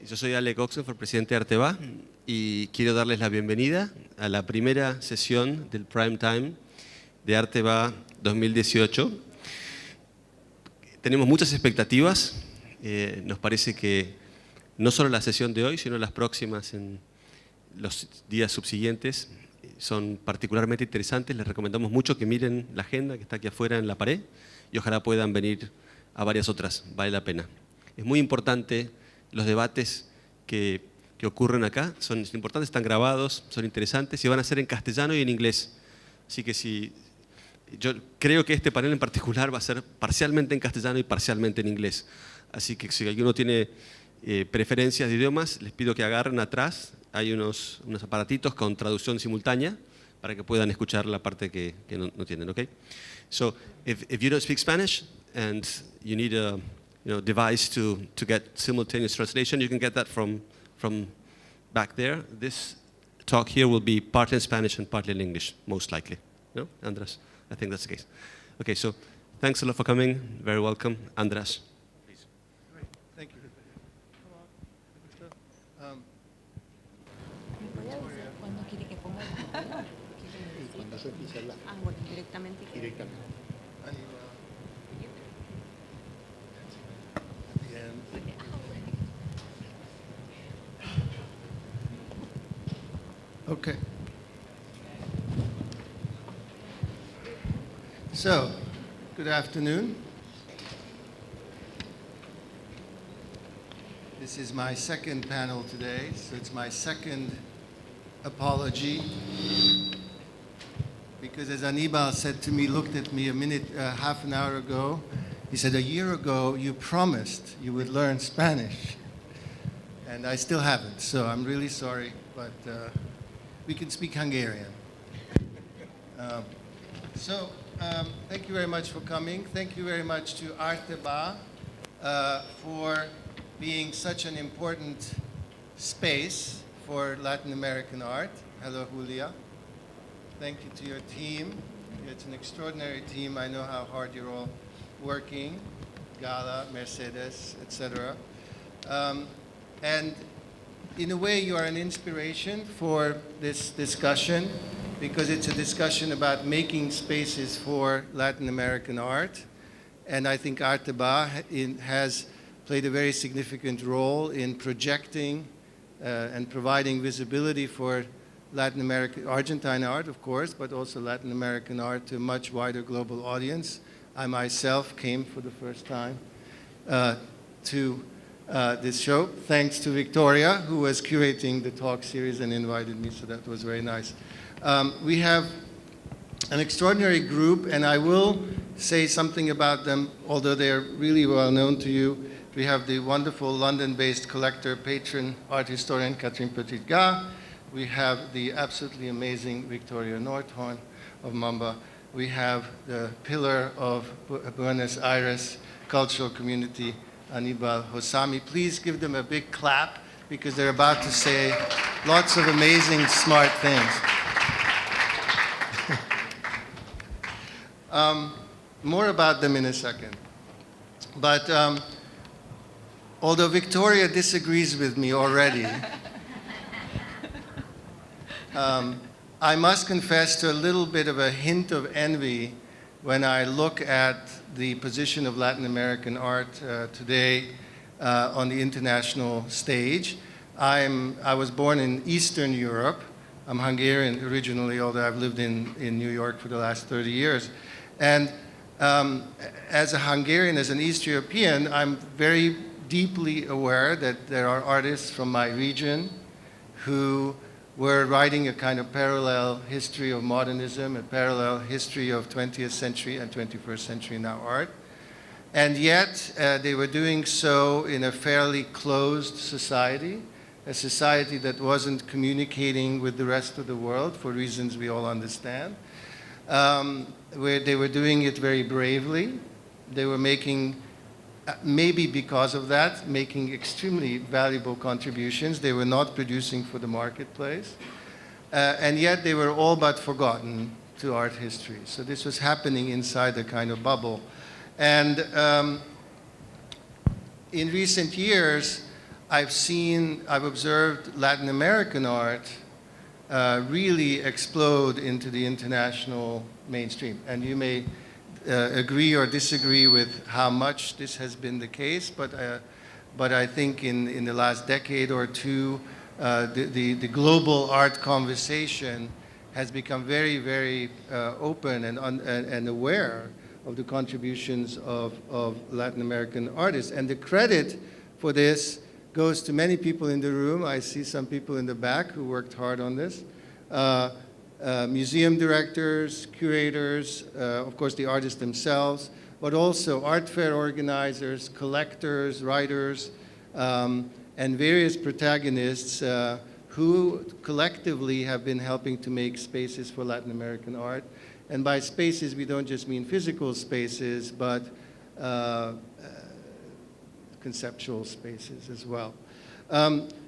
Yo soy Alec Oxenford, presidente de Arteba, y quiero darles la bienvenida a la primera sesión del Prime Time de Arteba 2018. Tenemos muchas expectativas. Nos parece que no solo la sesión de hoy, sino las próximas en los días subsiguientes son particularmente interesantes. Les recomendamos mucho que miren la agenda que está aquí afuera en la pared y ojalá puedan venir a varias otras. Vale la pena. Es muy importante los debates que ocurren acá. Son importantes, están grabados, son interesantes y van a ser en castellano y en inglés. Así que yo creo que este panel en particular va a ser parcialmente en castellano y parcialmente en inglés. Así que si alguno tiene preferencias de idiomas, les pido que agarren atrás. Hay unos aparatitos con traducción simultánea para que puedan escuchar la parte que no tienen, ¿ok? So, if you don't speak Spanish and you need a device to get simultaneous translation, you can get that from back there. This talk here will be partly in Spanish and partly in English, most likely. No, Andras? I think that's the case. Okay, so thanks a lot for coming. Very welcome. Andras, please. Great. Thank you. ¿Cuándo quiere que ponga el video? Cuando yo empiece a hablar. Ah, bueno, directamente. Directamente. Okay. So, good afternoon. This is my second panel today, so it's my second apology. Because as Anibal said to me, looked at me half an hour ago, he said, a year ago you promised you would learn Spanish. And I still haven't, so I'm really sorry, but we can speak Hungarian. Thank you very much for coming. Thank you very much to Arteba for being such an important space for Latin American art. Hello, Julia. Thank you to your team. It's an extraordinary team. I know how hard you're all working. Gala, Mercedes, etc. And in a way, you are an inspiration for this discussion because it's a discussion about making spaces for Latin American art. And I think Arteba has played a very significant role in projecting and providing visibility for Latin American, Argentine art, of course, but also Latin American art to a much wider global audience. I myself came for the first time to this show, thanks to Victoria, who was curating the talk series and invited me, so that was very nice. We have an extraordinary group, and I will say something about them, although they're really well known to you. We have the wonderful London-based collector, patron, art historian Catherine Petit-Gars. We have the absolutely amazing Victoria Nordhorn of Mamba. We have the pillar of Buenos Aires cultural community, Anibal Hossami. Please give them a big clap because they're about to say lots of amazing, smart things. More about them in a second. But although Victoria disagrees with me already, I must confess to a little bit of a hint of envy when I look at the position of Latin American art today on the international stage. I was born in Eastern Europe. I'm Hungarian originally, although I've lived in New York for the last 30 years. And as a Hungarian, as an East European, I'm very deeply aware that there are artists from my region who were writing a kind of parallel history of modernism, a parallel history of 20th century and 21st century now art. And yet, they were doing so in a fairly closed society, a society that wasn't communicating with the rest of the world for reasons we all understand. Where they were doing it very bravely. They were making, maybe because of that, making extremely valuable contributions. They were not producing for the marketplace. And yet they were all but forgotten to art history. So this was happening inside a kind of bubble. And in recent years, I've observed Latin American art really explode into the international mainstream. And you may agree or disagree with how much this has been the case, but I think in the last decade or two, the global art conversation has become very, very open and aware of the contributions of Latin American artists. And the credit for this goes to many people in the room. I see some people in the back who worked hard on this. Museum directors, curators, of course the artists themselves, but also art fair organizers, collectors, writers, and various protagonists who collectively have been helping to make spaces for Latin American art. And by spaces, we don't just mean physical spaces, but conceptual spaces as well.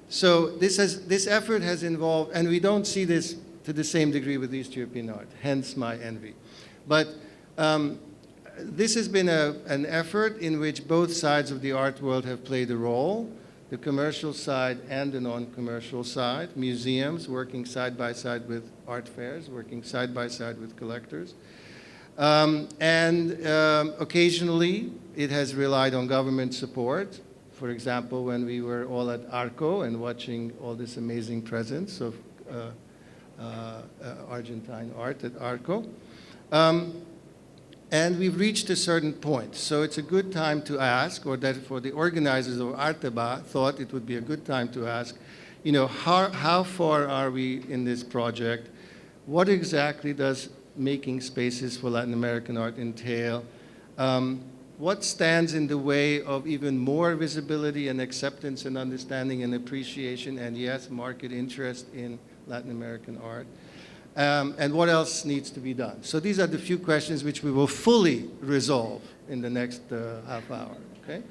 So this effort has involved, and we don't see this to the same degree with East European art, hence my envy. But this has been an effort in which both sides of the art world have played a role, the commercial side and the non-commercial side, museums working side by side with art fairs, working side by side with collectors. Occasionally, it has relied on government support. For example, when we were all at Arco and watching all this amazing presence of Argentine art at Arco. And we've reached a certain point. So it's a good time to ask, or that for the organizers of Arteba thought it would be a good time to ask, you know, how far are we in this project? What exactly does making spaces for Latin American art entail? What stands in the way of even more visibility and acceptance and understanding and appreciation and, yes, market interest in Latin American art? And what else needs to be done? So these are the few questions which we will fully resolve in the next half hour, okay?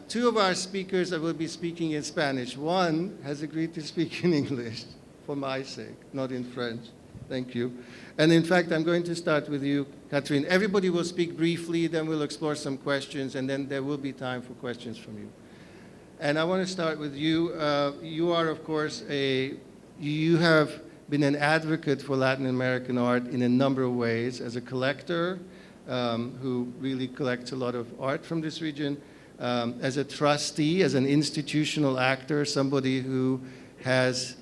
Two of our speakers will be speaking in Spanish. One has agreed to speak in English for my sake, not in French. Thank you. And in fact, I'm going to start with you, Catherine. Everybody will speak briefly, then we'll explore some questions, and then there will be time for questions from you. And I want to start with you. You are, of course, you have been an advocate for Latin American art in a number of ways, as a collector who really collects a lot of art from this region, as a trustee, as an institutional actor, somebody who has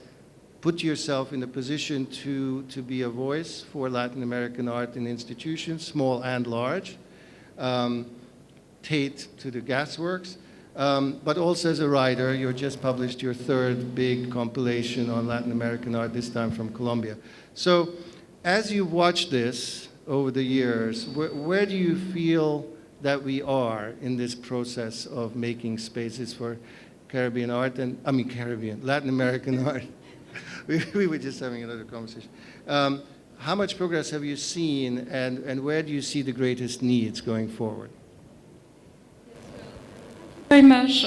put yourself in a position to be a voice for Latin American art in institutions, small and large, Tate to the Gasworks. But also as a writer, you just published your third big compilation on Latin American art, this time from Colombia. So as you watch this over the years, where do you feel that we are in this process of making spaces for Latin American art? We were just having another conversation. How much progress have you seen, and where do you see the greatest needs going forward? Very much,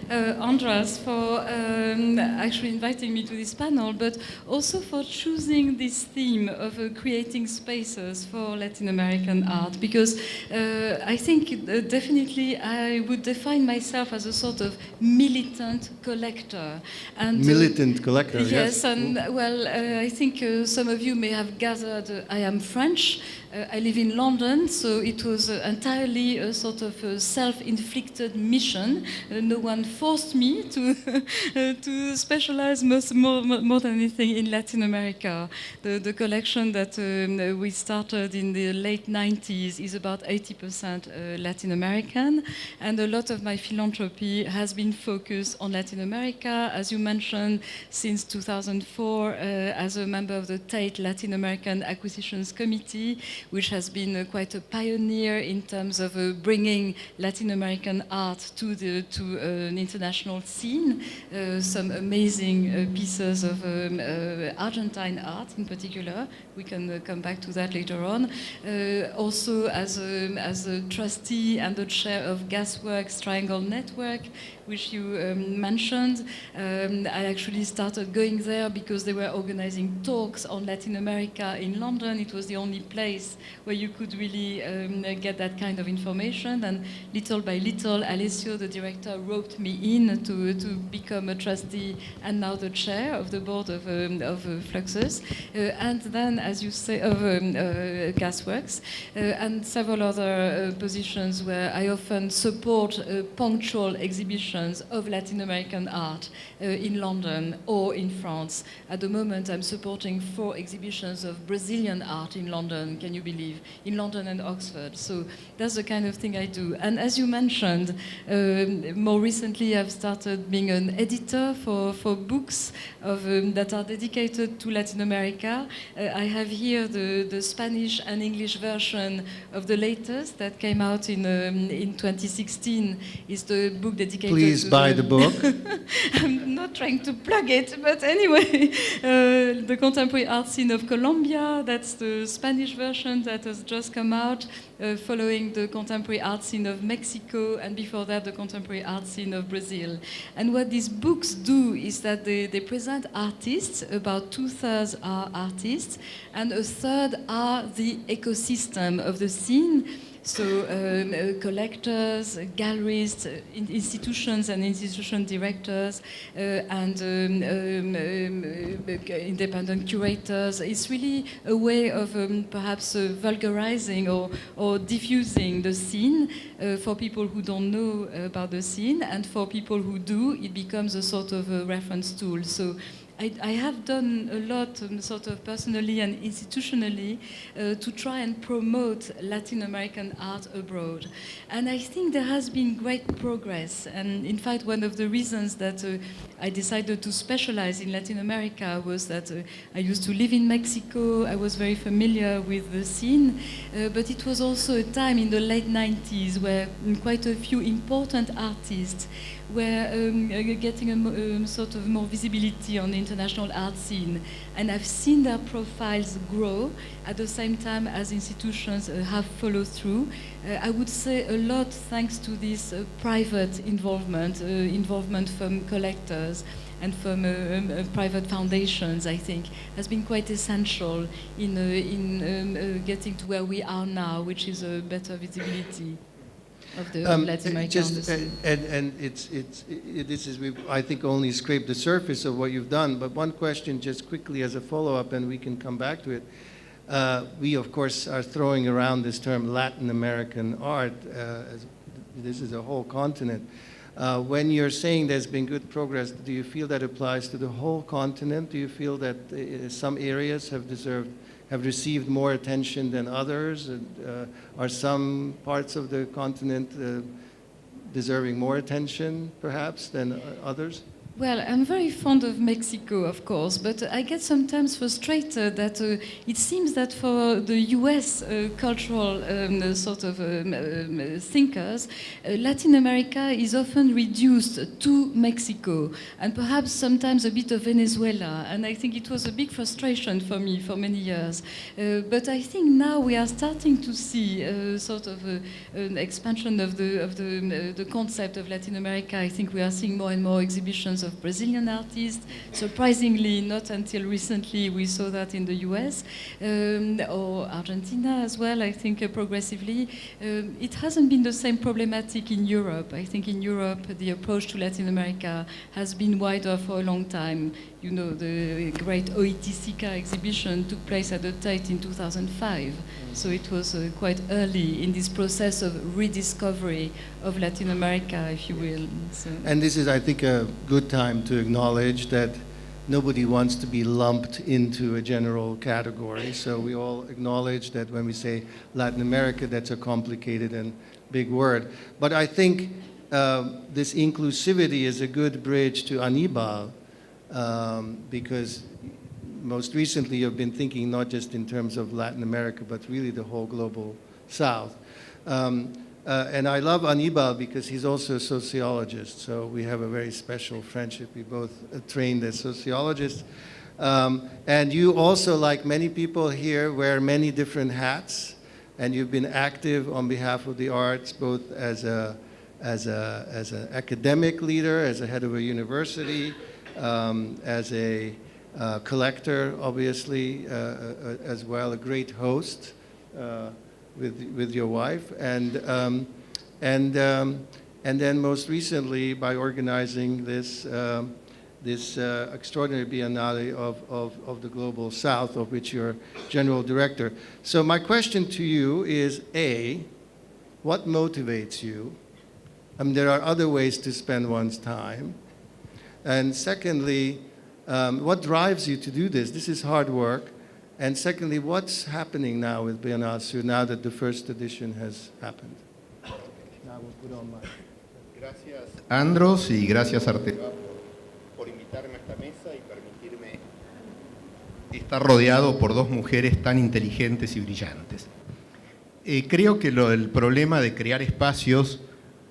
Andras, for actually inviting me to this panel, but also for choosing this theme of creating spaces for Latin American art, because I think definitely I would define myself as a sort of militant collector. And, militant collector, yes. Yes, and well, I think some of you may have gathered I am French. I live in London, so it was entirely a sort of a self-inflicted mission. No one forced me to to specialize more than anything in Latin America. The collection that we started in the late 90s is about 80% Latin American, and a lot of my philanthropy has been focused on Latin America, as you mentioned, since 2004 as a member of the Tate Latin American Acquisitions Committee, which has been quite a pioneer in terms of bringing Latin American art to an international scene. Some amazing pieces of Argentine art in particular. We can come back to that later on. Also as a trustee and the chair of Gasworks Triangle Network, which you mentioned. I actually started going there because they were organizing talks on Latin America in London. It was the only place where you could really get that kind of information. And little by little, Alessio, the director, roped me in to become a trustee and now the chair of the board of Fluxus. And then, as you say, of Gasworks, and several other positions where I often support punctual exhibitions of Latin American art in London or in France. At the moment, I'm supporting 4 exhibitions of Brazilian art in London, can you believe? In London and Oxford. So that's the kind of thing I do. And as you mentioned, more recently I've started being an editor for books that are dedicated to Latin America. I have here the Spanish and English version of the latest that came out in 2016. Is the book dedicated Please to buy the book. I'm not trying to plug it, but anyway, the contemporary art scene of Colombia, that's the Spanish version that has just come out, following the contemporary art scene of Mexico, and before that, the contemporary art scene of Brazil. And what these books do is that they present artists, about 2/3 are artists, and a third are the ecosystem of the scene. So collectors, galleries, institutions and institution directors, and independent curators. It's really a way of perhaps vulgarizing or diffusing the scene for people who don't know about the scene, and for people who do, it becomes a sort of a reference tool. So I have done a lot, sort of personally and institutionally, to try and promote Latin American art abroad. And I think there has been great progress. And in fact, one of the reasons that I decided to specialize in Latin America was that I used to live in Mexico. I was very familiar with the scene. But it was also a time in the late 90s where quite a few important artists were getting a sort of more visibility on the international art scene. And I've seen their profiles grow at the same time as institutions have followed through. I would say a lot thanks to this private involvement from collectors and from private foundations, I think, has been quite essential in getting to where we are now, which is a better visibility of the Latin American scene. And this is, I think, only scraped the surface of what you've done. But one question, just quickly as a follow-up, and we can come back to it. We, of course, are throwing around this term Latin American art. This is a whole continent. When you're saying there's been good progress, do you feel that applies to the whole continent? Do you feel that some areas have received more attention than others? Are some parts of the continent deserving more attention, perhaps, than others? Well, I'm very fond of Mexico, of course, but I get sometimes frustrated that it seems that for the US cultural sort of thinkers, Latin America is often reduced to Mexico, and perhaps sometimes a bit of Venezuela. And I think it was a big frustration for me for many years. But I think now we are starting to see sort of an expansion of the concept of Latin America. I think we are seeing more and more exhibitions of Brazilian artists. Surprisingly, not until recently we saw that in the US, or Argentina as well, I think progressively. It hasn't been the same problematic in Europe. I think in Europe the approach to Latin America has been wider for a long time. You know, the great Oiticica exhibition took place at the Tate in 2005. So it was quite early in this process of rediscovery of Latin America, if you will. So. And this is, I think, a good time to acknowledge that nobody wants to be lumped into a general category. So we all acknowledge that when we say Latin America, that's a complicated and big word. But I think this inclusivity is a good bridge to Aníbal, because most recently you've been thinking not just in terms of Latin America, but really the whole global South. And I love Aníbal because he's also a sociologist, so we have a very special friendship. We both trained as sociologists. And you also, like many people here, wear many different hats, and you've been active on behalf of the arts, both as a as an academic leader, as a head of a university, as a collector, obviously, as well, a great host with your wife, and then most recently by organizing this extraordinary Biennale of the Global South, of which you're General Director. So my question to you is, A, what motivates you? I mean, there are other ways to spend one's time. And secondly, what drives you to do this? This is hard work. And secondly, what's happening now with Biennale Sur now that the first edition has happened? Now we'll put on my... Gracias, Andros, y gracias, Arteba, por invitarme a esta mesa y permitirme estar rodeado por dos mujeres tan inteligentes y brillantes. Creo que el problema de crear espacios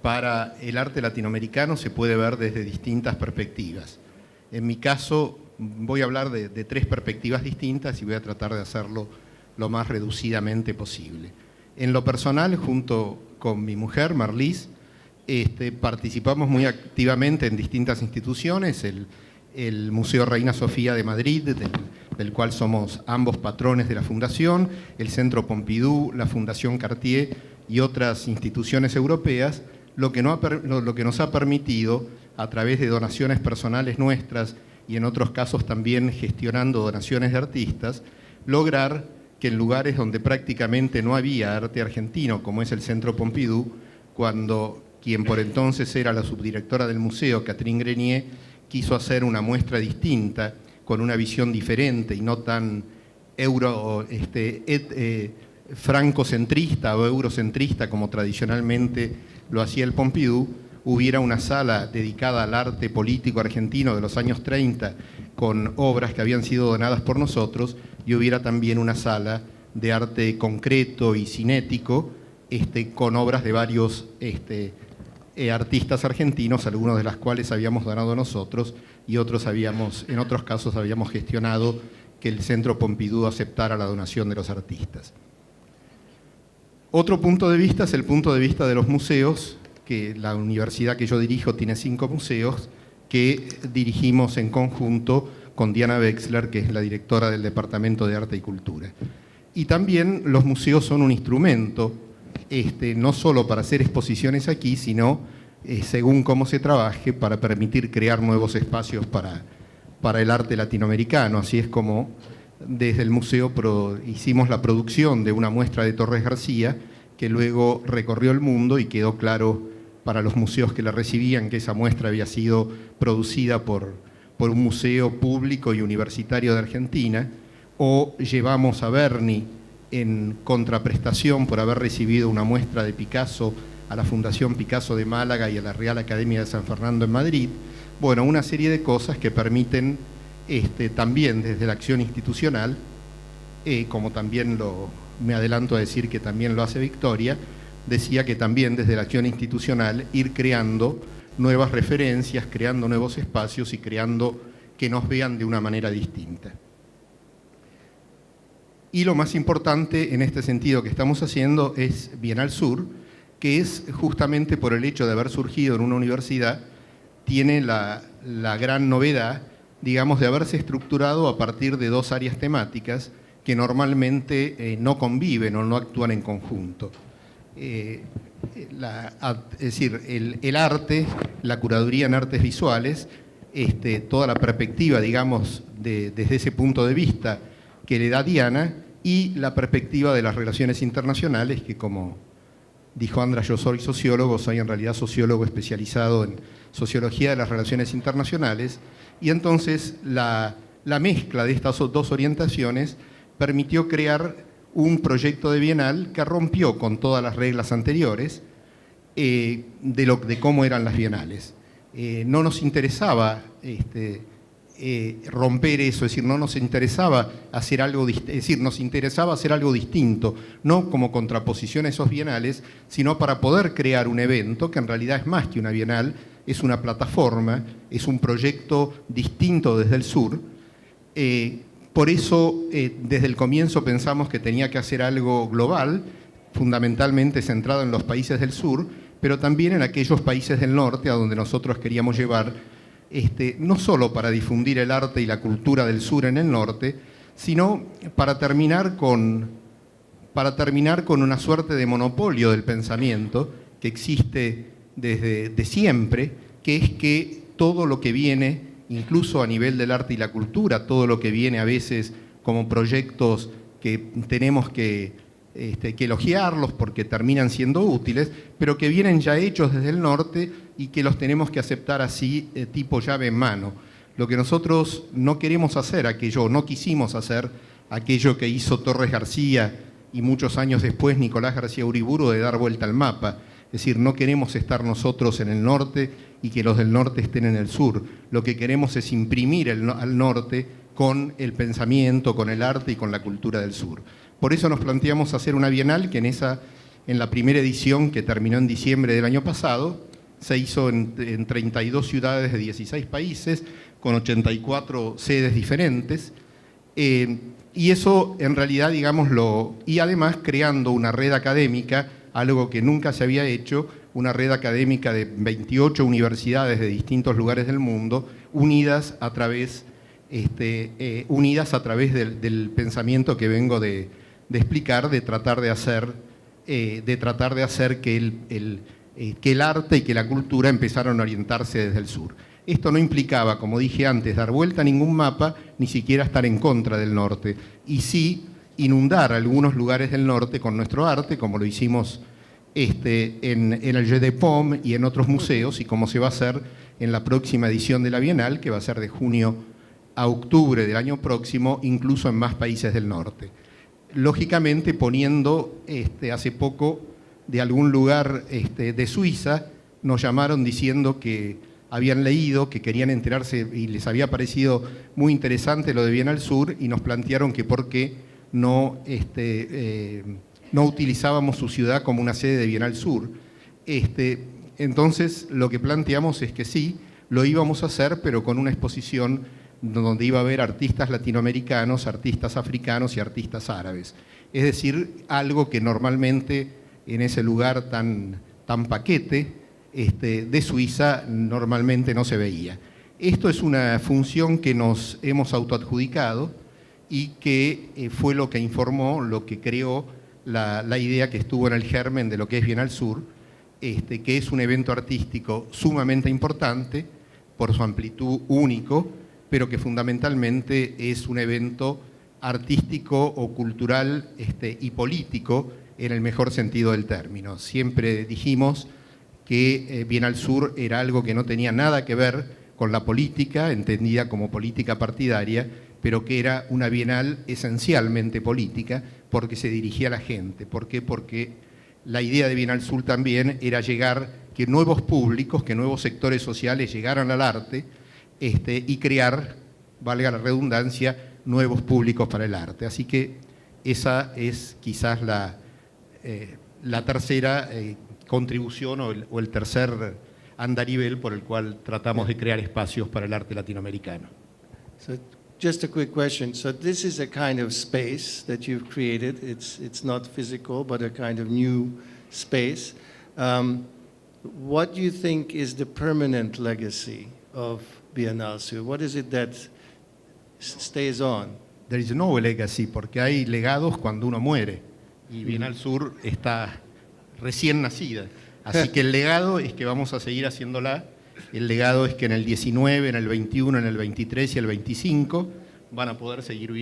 para el arte latinoamericano se puede ver desde distintas perspectivas. En mi caso, voy a hablar de tres perspectivas distintas y voy a tratar de hacerlo lo más reducidamente posible. En lo personal, junto con mi mujer, Marlis, participamos muy activamente en distintas instituciones, el Museo Reina Sofía de Madrid, del cual somos ambos patrones de la Fundación, el Centro Pompidou, la Fundación Cartier y otras instituciones europeas, lo que nos ha permitido, a través de donaciones personales nuestras y en otros casos también gestionando donaciones de artistas, lograr que en lugares donde prácticamente no había arte argentino, como es el Centro Pompidou, cuando quien por entonces era la subdirectora del museo, Catherine Grenier, quiso hacer una muestra distinta, con una visión diferente y no tan francocentrista o eurocentrista como tradicionalmente lo hacía el Pompidou, hubiera una sala dedicada al arte político argentino de los años 30 con obras que habían sido donadas por nosotros y hubiera también una sala de arte concreto y cinético con obras de varios artistas argentinos, algunos de las cuales habíamos donado nosotros y otros en otros casos habíamos gestionado que el Centro Pompidou aceptara la donación de los artistas. Otro punto de vista es el punto de vista de los museos, que la universidad que yo dirijo tiene 5 museos que dirigimos en conjunto con Diana Wexler, que es la directora del Departamento de Arte y Cultura. Y también los museos son un instrumento, no solo para hacer exposiciones aquí, sino según cómo se trabaje, para permitir crear nuevos espacios para el arte latinoamericano. Así es como desde el museo hicimos la producción de una muestra de Torres García, que luego recorrió el mundo y quedó claro para los museos que la recibían que esa muestra había sido producida por un museo público y universitario de Argentina, o llevamos a Berni en contraprestación por haber recibido una muestra de Picasso a la Fundación Picasso de Málaga y a la Real Academia de San Fernando en Madrid. Bueno, una serie de cosas que permiten también desde la acción institucional, como también me adelanto a decir que también lo hace Victoria, decía que también desde la acción institucional ir creando nuevas referencias, creando nuevos espacios y creando que nos vean de una manera distinta. Y lo más importante en este sentido que estamos haciendo es Bienal Sur, que es justamente por el hecho de haber surgido en una universidad, tiene la gran novedad, digamos, de haberse estructurado a partir de 2 áreas temáticas que normalmente no conviven o no actúan en conjunto. Es decir, el arte, la curaduría en artes visuales, toda la perspectiva, digamos, desde ese punto de vista que le da Diana, y la perspectiva de las relaciones internacionales, que como dijo Andra, yo soy sociólogo, soy en realidad sociólogo especializado en sociología de las relaciones internacionales, y entonces la mezcla de estas 2 orientaciones permitió crear un proyecto de bienal que rompió con todas las reglas anteriores de cómo eran las bienales. No nos interesaba romper eso, es decir, no nos interesaba hacer algo, nos interesaba hacer algo distinto, no como contraposición a esos bienales, sino para poder crear un evento que en realidad es más que una bienal, es una plataforma, es un proyecto distinto desde el sur. Por eso, desde el comienzo pensamos que tenía que hacer algo global, fundamentalmente centrado en los países del sur, pero también en aquellos países del norte a donde nosotros queríamos llevar, no solo para difundir el arte y la cultura del sur en el norte, sino para terminar con una suerte de monopolio del pensamiento que existe desde siempre, que es que todo lo que viene, incluso a nivel del arte y la cultura, todo lo que viene a veces como proyectos que tenemos que elogiarlos porque terminan siendo útiles, pero que vienen ya hechos desde el norte y que los tenemos que aceptar así, tipo llave en mano. Lo que nosotros no queremos hacer, no quisimos hacer, aquello que hizo Torres García y muchos años después Nicolás García Uriburu, de dar vuelta al mapa. Es decir, no queremos estar nosotros en el norte y que los del norte estén en el sur. Lo que queremos es imprimir al norte con el pensamiento, con el arte y con la cultura del sur. Por eso nos planteamos hacer una bienal que en la primera edición, que terminó en diciembre del año pasado, se hizo en 32 ciudades de 16 países, con 84 sedes diferentes, y eso en realidad, digámoslo, y además creando una red académica, algo que nunca se había hecho, una red académica de 28 universidades de distintos lugares del mundo, unidas a través del pensamiento que vengo de explicar, de tratar de hacer que el arte y que la cultura empezaron a orientarse desde el sur. Esto no implicaba, como dije antes, dar vuelta a ningún mapa, ni siquiera estar en contra del norte, y sí inundar algunos lugares del norte con nuestro arte, como lo hicimos en el Jeu de Paume y en otros museos, y como se va a hacer en la próxima edición de la Bienal, que va a ser de junio a octubre del año próximo, incluso en más países del norte. Lógicamente poniendo, hace poco, de algún lugar de Suiza, nos llamaron diciendo que habían leído, que querían enterarse y les había parecido muy interesante lo de Bienal Sur, y nos plantearon que por qué no utilizábamos su ciudad como una sede de Bienal Sur. Entonces lo que planteamos es que sí, lo íbamos a hacer, pero con una exposición donde iba a haber artistas latinoamericanos, artistas africanos y artistas árabes. Es decir, algo que normalmente en ese lugar tan paquete de Suiza normalmente no se veía. Esto es una función que nos hemos autoadjudicado y que fue lo que informó, lo que creó la idea que estuvo en el germen de lo que es Bienal Sur, que es un evento artístico sumamente importante por su amplitud único, pero que fundamentalmente es un evento artístico o cultural y político en el mejor sentido del término. Siempre dijimos que Bienal Sur era algo que no tenía nada que ver con la política, entendida como política partidaria, pero que era una bienal esencialmente política porque se dirigía a la gente. ¿Por qué? Porque la idea de Bienal Sur también era que nuevos públicos, que nuevos sectores sociales llegaran al arte y crear, valga la redundancia, nuevos públicos para el arte. Así que esa es quizás la tercera contribución o el tercer andarivel por el cual tratamos de crear espacios para el arte latinoamericano. So just a quick question. So this is a kind of space that you've created. It's not physical, but a kind of new space. What do you think is the permanent legacy of Bienal Sur? What is it that stays on? There is no legacy, porque hay legados cuando uno muere, y Bienal Sur está recién nacida. Así que el legado es que vamos a seguir haciéndola. El legado es que en el 19, en el 21, en el 23 y el 25 van a poder seguir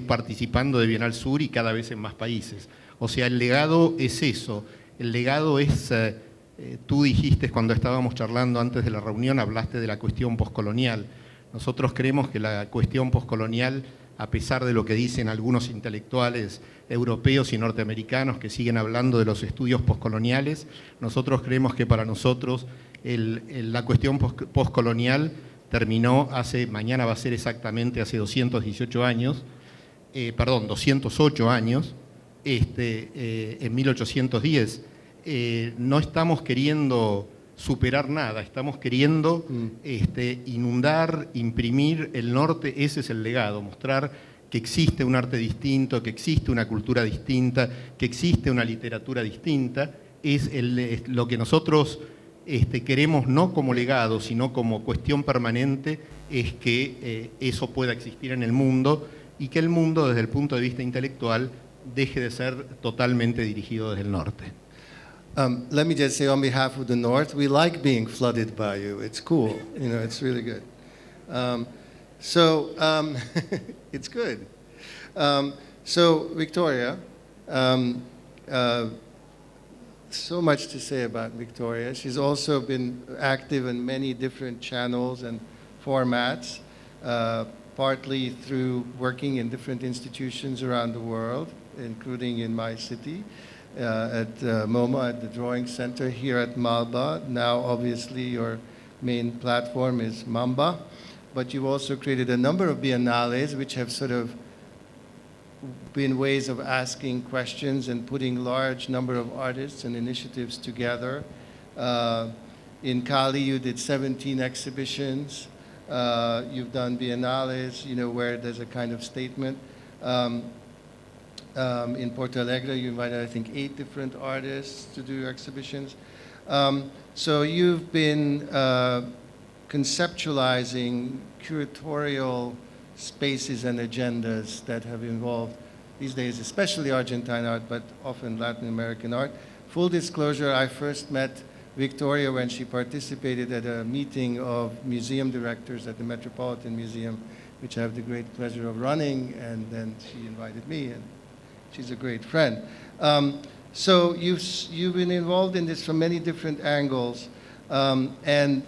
participando de Bienal Sur y cada vez en más países. O sea, el legado es eso. El legado es, tú dijiste cuando estábamos charlando antes de la reunión, hablaste de la cuestión poscolonial. Nosotros creemos que la cuestión poscolonial, a pesar de lo que dicen algunos intelectuales europeos y norteamericanos que siguen hablando de los estudios poscoloniales, nosotros creemos que para nosotros la cuestión poscolonial terminó mañana va a ser exactamente hace 208 años, en 1810. No estamos queriendo superar nada, estamos queriendo inundar, imprimir el norte. Ese es el legado, mostrar que existe un arte distinto, que existe una cultura distinta, que existe una literatura distinta, es lo que nosotros queremos no como legado, sino como cuestión permanente, es que eso pueda existir en el mundo y que el mundo, desde el punto de vista intelectual, deje de ser totalmente dirigido desde el norte. Let me just say on behalf of the North, we like being flooded by you. It's cool, it's really good. It's good. So Victoria, so much to say about Victoria. She's also been active in many different channels and formats, partly through working in different institutions around the world, including in my city, at MoMA, at the Drawing Center, here at Malba. Now, obviously, your main platform is Mamba, but you've also created a number of biennales, which have sort of been ways of asking questions and putting large number of artists and initiatives together. In Cali, you did 17 exhibitions. You've done biennales, where there's a kind of statement. In Porto Alegre, you invited, I think, 8 different artists to do exhibitions. So you've been conceptualizing curatorial spaces and agendas that have involved, these days, especially Argentine art, but often Latin American art. Full disclosure, I first met Victoria when she participated at a meeting of museum directors at the Metropolitan Museum, which I have the great pleasure of running, and then she invited me, and she's a great friend. So you've been involved in this from many different angles, and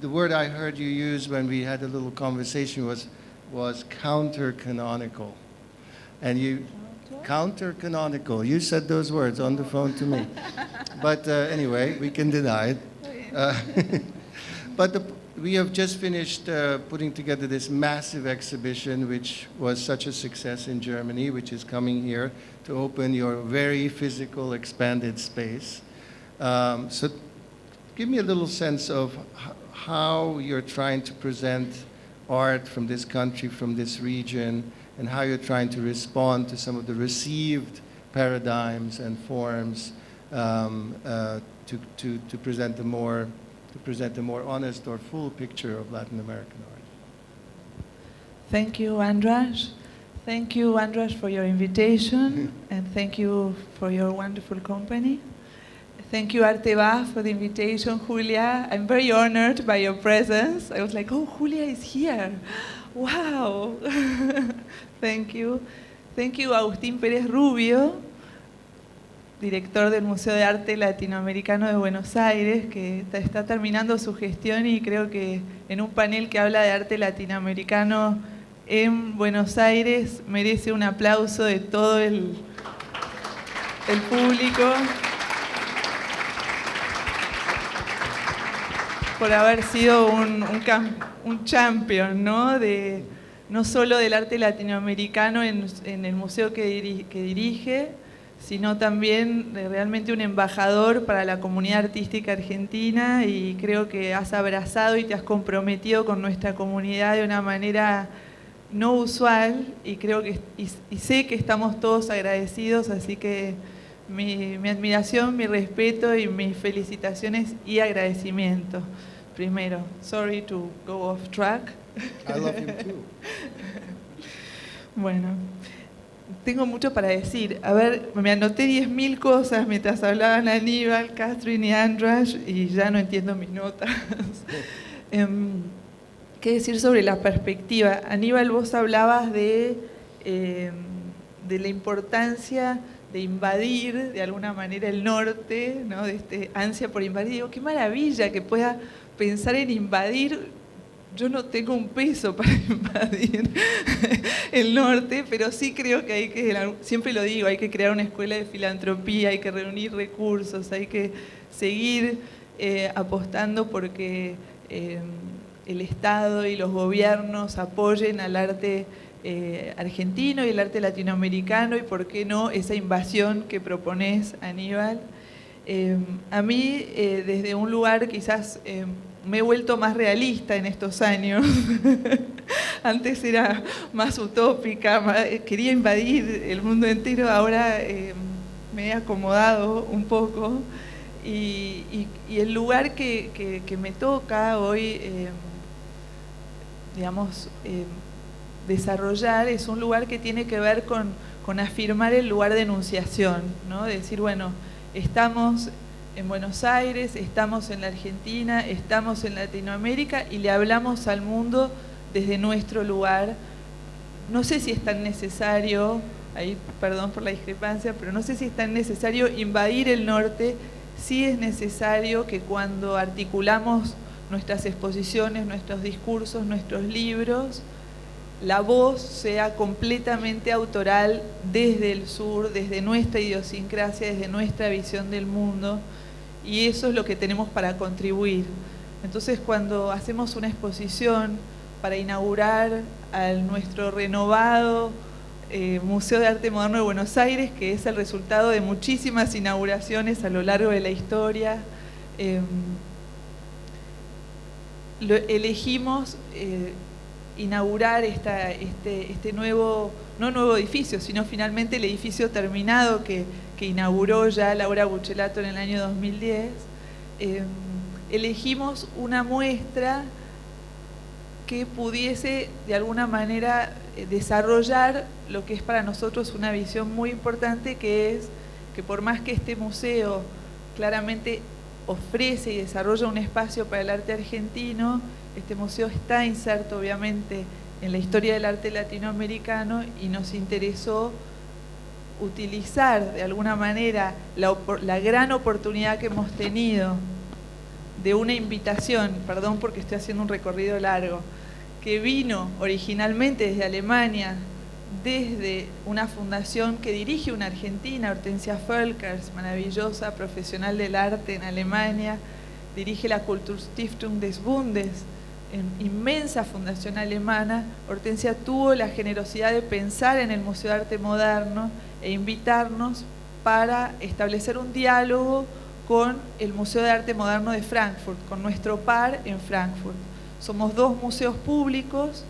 the word I heard you use when we had a little conversation was counter-canonical. And you, counter-canonical, you said those words on the phone to me. But anyway, we can deny it. But we have just finished putting together this massive exhibition, which was such a success in Germany, which is coming here to open your very physical, expanded space. So give me a little sense of how you're trying to present art from this country, from this region, and how you're trying to respond to some of the received paradigms and forms to present a more honest or full picture of Latin American art. Thank you, Andras. Thank you, Andras, for your invitation, and thank you for your wonderful company. Thank you, Arteba, for the invitation, Julia. I'm very honored by your presence. I was like, oh, Julia is here. Wow. Thank you. Thank you, Agustín Pérez Rubio, director del Museo de Arte Latinoamericano de Buenos Aires, que está terminando su gestión y creo que en un panel que habla de arte latinoamericano en Buenos Aires merece un aplauso de todo el público por haber sido un champion, ¿no? No solo del arte latinoamericano en el museo que dirige, sino también realmente un embajador para la comunidad artística argentina, y creo que has abrazado y te has comprometido con nuestra comunidad de una manera no usual, y creo que y sé que estamos todos agradecidos, así que mi admiración, mi respeto y mis felicitaciones y agradecimiento. Primero, sorry to go off track. I love him too. Bueno, tengo mucho para decir. A ver, me anoté 10.000 cosas mientras hablaban Aníbal, Catherine y Andras, y ya no entiendo mis notas. ¿Qué decir sobre la perspectiva? Aníbal, vos hablabas de la importancia de invadir de alguna manera el norte, ¿no? De ansia por invadir. Digo, qué maravilla que pueda pensar en invadir. Yo no tengo un peso para invadir el norte, pero sí creo que hay que, siempre lo digo, hay que crear una escuela de filantropía, hay que reunir recursos, hay que seguir apostando porque el Estado y los gobiernos apoyen al arte argentino y el arte latinoamericano, y por qué no esa invasión que propones, Aníbal. A mí, desde un lugar quizás me he vuelto más realista en estos años. Antes era más utópica, quería invadir el mundo entero. Ahora me he acomodado un poco y el lugar que me toca hoy, digamos, desarrollar es un lugar que tiene que ver con afirmar el lugar de enunciación, ¿no? De decir, bueno, estamos en Buenos Aires, estamos en la Argentina, estamos en Latinoamérica y le hablamos al mundo desde nuestro lugar. No sé si es tan necesario, ahí perdón por la discrepancia, pero no sé si es tan necesario invadir el norte. Sí es necesario que cuando articulamos nuestras exposiciones, nuestros discursos, nuestros libros, la voz sea completamente autoral desde el sur, desde nuestra idiosincrasia, desde nuestra visión del mundo, y eso es lo que tenemos para contribuir. Entonces, cuando hacemos una exposición para inaugurar a nuestro renovado Museo de Arte Moderno de Buenos Aires, que es el resultado de muchísimas inauguraciones a lo largo de la historia, elegimos inaugurar este nuevo, no nuevo edificio, sino finalmente el edificio terminado que inauguró ya Laura Buchelato en el año 2010. Elegimos una muestra que pudiese de alguna manera desarrollar lo que es para nosotros una visión muy importante, que es que por más que este museo claramente ofrece y desarrolla un espacio para el arte argentino, este museo está inserto obviamente en la historia del arte latinoamericano y nos interesó utilizar de alguna manera la gran oportunidad que hemos tenido de una invitación, perdón porque estoy haciendo un recorrido largo, que vino originalmente desde Alemania, desde una fundación que dirige una argentina, Hortensia Völkers, maravillosa profesional del arte en Alemania, dirige la Kulturstiftung des Bundes, inmensa fundación alemana. Hortensia tuvo la generosidad de pensar en el Museo de Arte Moderno e invitarnos para establecer un diálogo con el Museo de Arte Moderno de Frankfurt, con nuestro par en Frankfurt. Somos dos museos públicos,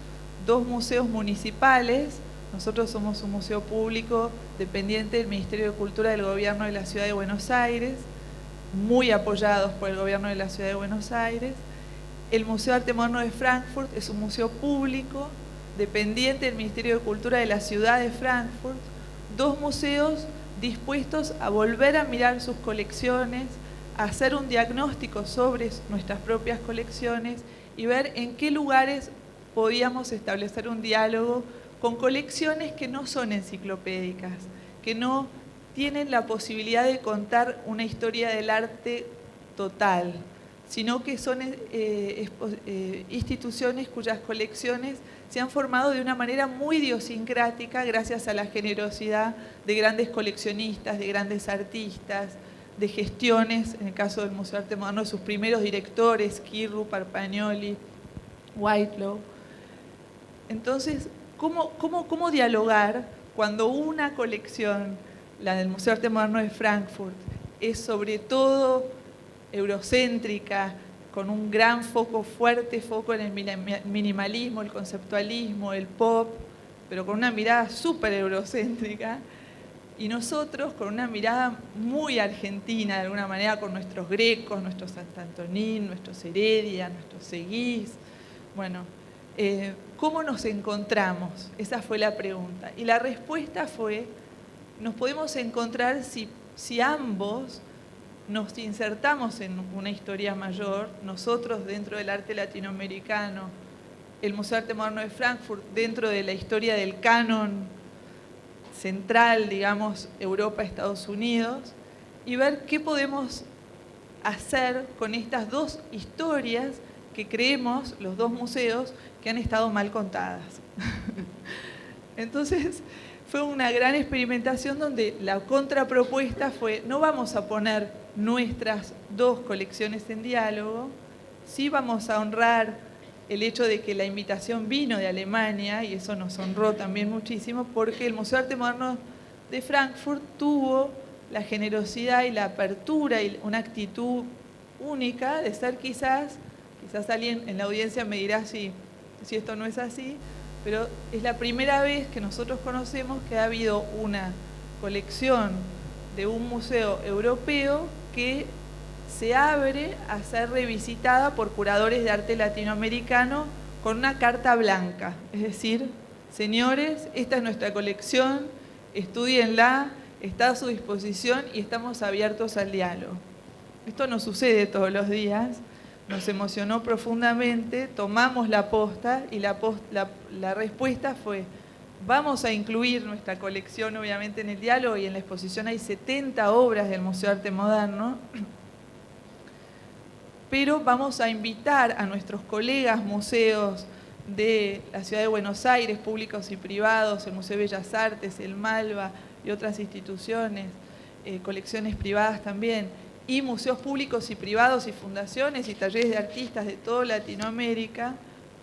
dos museos municipales. Nosotros somos un museo público dependiente del Ministerio de Cultura del Gobierno de la Ciudad de Buenos Aires, muy apoyados por el Gobierno de la Ciudad de Buenos Aires. El Museo de Arte Moderno de Frankfurt es un museo público dependiente del Ministerio de Cultura de la Ciudad de Frankfurt. Dos museos dispuestos a volver a mirar sus colecciones, a hacer un diagnóstico sobre nuestras propias colecciones y ver en qué lugares podíamos establecer un diálogo con colecciones que no son enciclopédicas, que no tienen la posibilidad de contar una historia del arte total, sino que son instituciones cuyas colecciones se han formado de una manera muy idiosincrática gracias a la generosidad de grandes coleccionistas, de grandes artistas, de gestiones, en el caso del Museo de Arte Moderno, sus primeros directores, Kirru, Parpagnoli, Whitelaw. Entonces, ¿cómo dialogar cuando una colección, la del Museo de Arte Moderno de Frankfurt, es sobre todo eurocéntrica, con un gran fuerte foco en el minimalismo, el conceptualismo, el pop, pero con una mirada súper eurocéntrica, y nosotros con una mirada muy argentina, de alguna manera, con nuestros Grecos, nuestros Santantonín, nuestros Heredia, nuestros Seguís? Bueno, ¿cómo nos encontramos? Esa fue la pregunta. Y la respuesta fue, nos podemos encontrar si ambos nos insertamos en una historia mayor, nosotros dentro del arte latinoamericano, el Museo de Arte Moderno de Frankfurt dentro de la historia del canon central, digamos, Europa, Estados Unidos, y ver qué podemos hacer con estas dos historias que creemos, los dos museos, que han estado mal contadas. Entonces, fue una gran experimentación donde la contrapropuesta fue, no vamos a poner nuestras dos colecciones en diálogo, sí vamos a honrar el hecho de que la invitación vino de Alemania, y eso nos honró también muchísimo, porque el Museo de Arte Moderno de Frankfurt tuvo la generosidad y la apertura y una actitud única de ser quizás alguien en la audiencia me dirá si esto no es así, pero es la primera vez que nosotros conocemos que ha habido una colección de un museo europeo que se abre a ser revisitada por curadores de arte latinoamericano con una carta blanca. Es decir, señores, esta es nuestra colección, estúdienla, está a su disposición y estamos abiertos al diálogo. Esto no sucede todos los días, nos emocionó profundamente, tomamos la posta y la respuesta fue: vamos a incluir nuestra colección obviamente en el diálogo, y en la exposición hay 70 obras del Museo de Arte Moderno, pero vamos a invitar a nuestros colegas museos de la Ciudad de Buenos Aires, públicos y privados, el Museo de Bellas Artes, el Malva y otras instituciones, colecciones privadas también, y museos públicos y privados y fundaciones y talleres de artistas de toda Latinoamérica,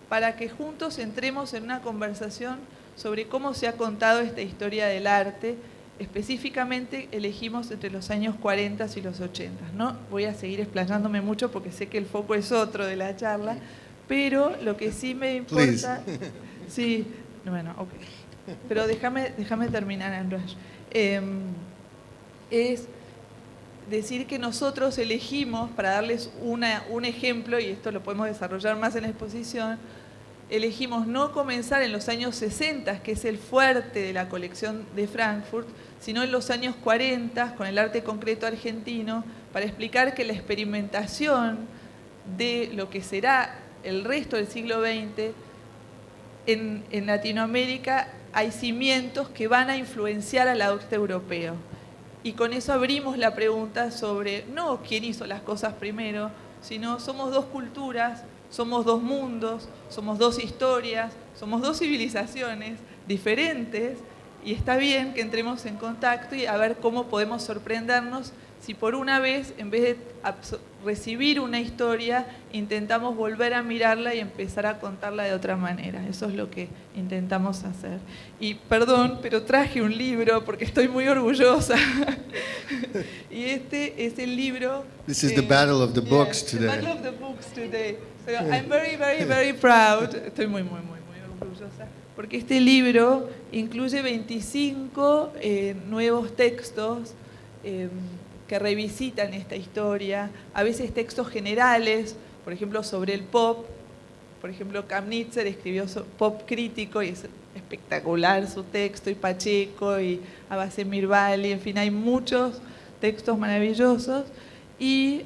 para que juntos entremos en una conversación sobre cómo se ha contado esta historia del arte. Específicamente elegimos entre los años 40 y los 80. No voy a seguir explayándome mucho porque sé que el foco es otro de la charla, pero lo que sí me importa... Sí, bueno, ok. Pero déjame terminar, Andrés. Es decir que nosotros elegimos, para darles un ejemplo, y esto lo podemos desarrollar más en la exposición, elegimos no comenzar en los años 60, que es el fuerte de la colección de Frankfurt, sino en los años 40, con el arte concreto argentino, para explicar que la experimentación de lo que será el resto del siglo XX, en Latinoamérica hay cimientos que van a influenciar al arte europeo. Y con eso abrimos la pregunta sobre, no quién hizo las cosas primero, sino somos dos culturas, somos dos mundos, somos dos historias, somos dos civilizaciones diferentes, y está bien que entremos en contacto y a ver cómo podemos sorprendernos si por una vez, en vez de recibir una historia, intentamos volver a mirarla y empezar a contarla de otra manera. Eso es lo que intentamos hacer. Y perdón, pero traje un libro porque estoy muy orgullosa. Y este es el libro... This is the battle of the books today. The battle of the books today. So I'm very, very, very proud. Estoy muy orgullosa. Porque este libro incluye 25 nuevos textos que revisitan esta historia, a veces textos generales, por ejemplo, sobre el pop. Por ejemplo, Kamnitzer escribió pop crítico y es espectacular su texto, y Pacheco, y Abbas Mirbali, en fin, hay muchos textos maravillosos. Y,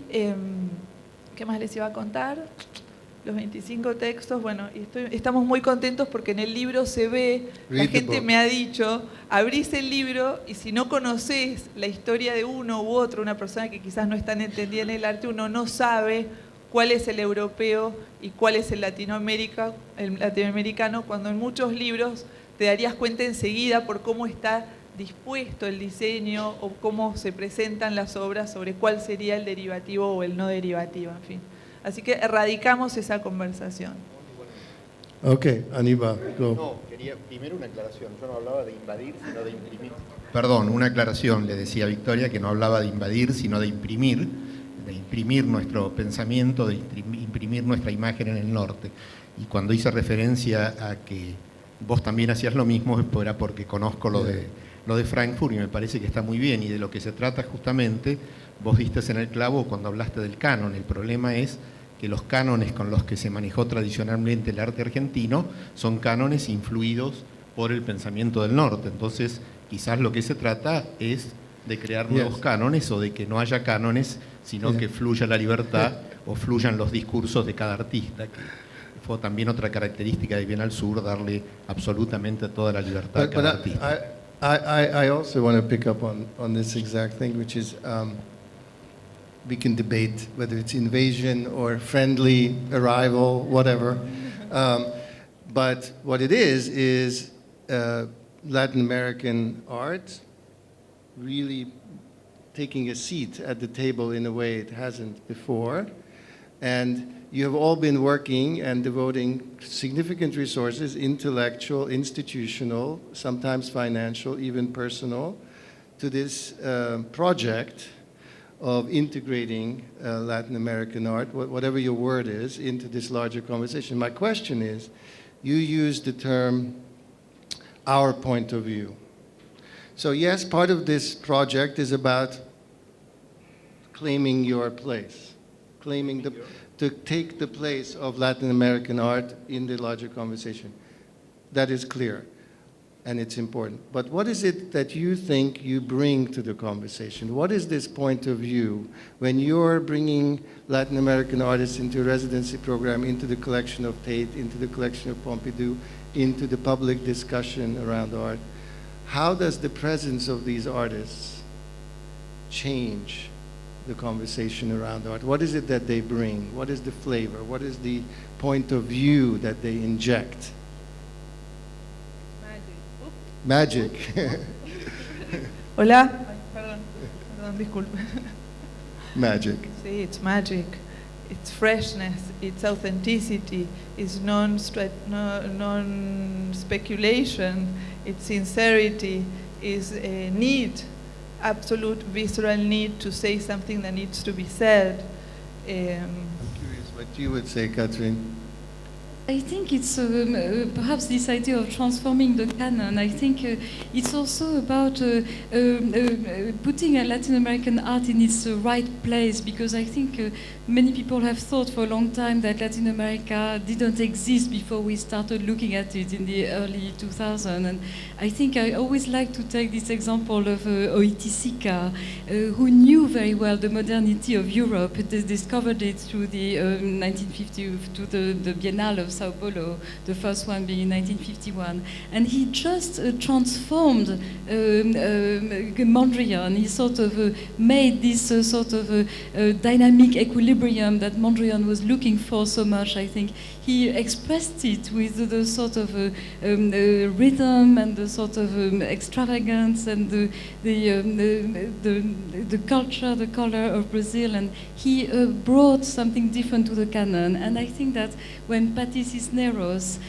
¿qué más les iba a contar? Los 25 textos, bueno, estamos muy contentos porque en el libro se ve, la gente me ha dicho, abrís el libro y si no conoces la historia de uno u otro, una persona que quizás no es tan entendida en el arte, uno no sabe cuál es el europeo y cuál es el latinoamericano, cuando en muchos libros te darías cuenta enseguida por cómo está dispuesto el diseño o cómo se presentan las obras sobre cuál sería el derivativo o el no derivativo, en fin. Así que erradicamos esa conversación. Ok, Aníbal, go. No, quería primero una aclaración. Yo no hablaba de invadir, sino de imprimir. Perdón, una aclaración. Le decía a Victoria que no hablaba de invadir, sino de imprimir nuestro pensamiento, de imprimir nuestra imagen en el norte. Y cuando hice referencia a que vos también hacías lo mismo, era porque conozco lo de Frankfurt y me parece que está muy bien. Y de lo que se trata justamente, vos diste en el clavo cuando hablaste del canon. El problema es que los cánones con los que se manejó tradicionalmente el arte argentino son cánones influidos por el pensamiento del norte. Entonces, quizás lo que se trata es de crear nuevos cánones o de que no haya cánones, sino que fluya la libertad o fluyan los discursos de cada artista, que fue también otra característica de Bienal Sur, darle absolutamente toda la libertad a cada artista. I also want to pick up on this exact thing, which is we can debate whether it's invasion or friendly arrival, whatever. But what it is Latin American art really taking a seat at the table in a way it hasn't before. And you have all been working and devoting significant resources, intellectual, institutional, sometimes financial, even personal, to this project of integrating Latin American art, whatever your word is, into this larger conversation. My question is, you use the term, our point of view. So yes, part of this project is about claiming your place, to take the place of Latin American art in the larger conversation. That is clear, and it's important. But what is it that you think you bring to the conversation? What is this point of view when you're bringing Latin American artists into a residency program, into the collection of Tate, into the collection of Pompidou, into the public discussion around art? How does the presence of these artists change the conversation around art? What is it that they bring? What is the flavor? What is the point of view that they inject? Magic. Hola. Ay, perdón, disculpe. Magic. Sí, it's magic. It's freshness, it's authenticity, it's non-speculation, it's sincerity, it's a need, absolute visceral need to say something that needs to be said. I'm curious what you would say, Catherine. I think it's perhaps this idea of transforming the canon. I think it's also about putting a Latin American art in its right place, because I think many people have thought for a long time that Latin America didn't exist before we started looking at it in the early 2000s. And I think I always like to take this example of Oiticica, who knew very well the modernity of Europe. They discovered it through the 1950, to the Biennale of Sao Paulo, the first one being in 1951. And he just transformed Mondrian. He sort of made this sort of dynamic equilibrium that Mondrian was looking for so much, I think. He expressed it with the sort of rhythm and the sort of extravagance and the culture, the color of Brazil, and he brought something different to the canon. And I think that when Patty Cisneros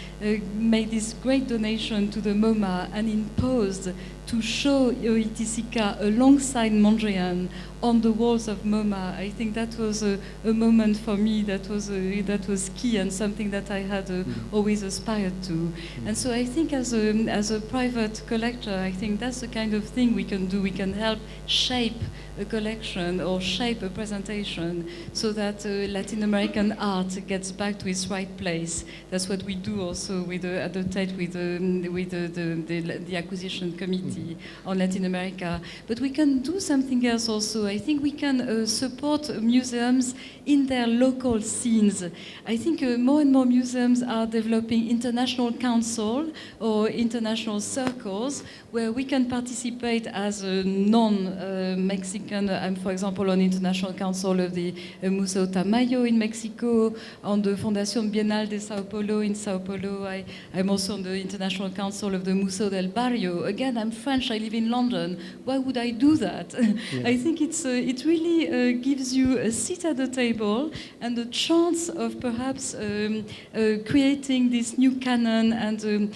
made this great donation to the MoMA and imposed to show Oiticica alongside Mondrian on the walls of MoMA, I think that was a moment for me that was key and something that I had always aspired to. And so I think as a private collector, I think that's the kind of thing we can do. We can help shape a collection or shape a presentation so that Latin American art gets back to its right place. That's what we do also with at the Tate with the acquisition committee on Latin America. But we can do something else also. I think we can support museums in their local scenes. I think more and more museums are developing international council or international circles where we can participate as a non-Mexican. I'm, for example, on the International Council of the Museo Tamayo in Mexico, on the Fundación Bienal de Sao Paulo in Sao Paulo. I'm also on the International Council of the Museo del Barrio. Again, I'm French, I live in London. Why would I do that? Yeah. I think it really gives you a seat at the table and a chance of perhaps creating this new canon and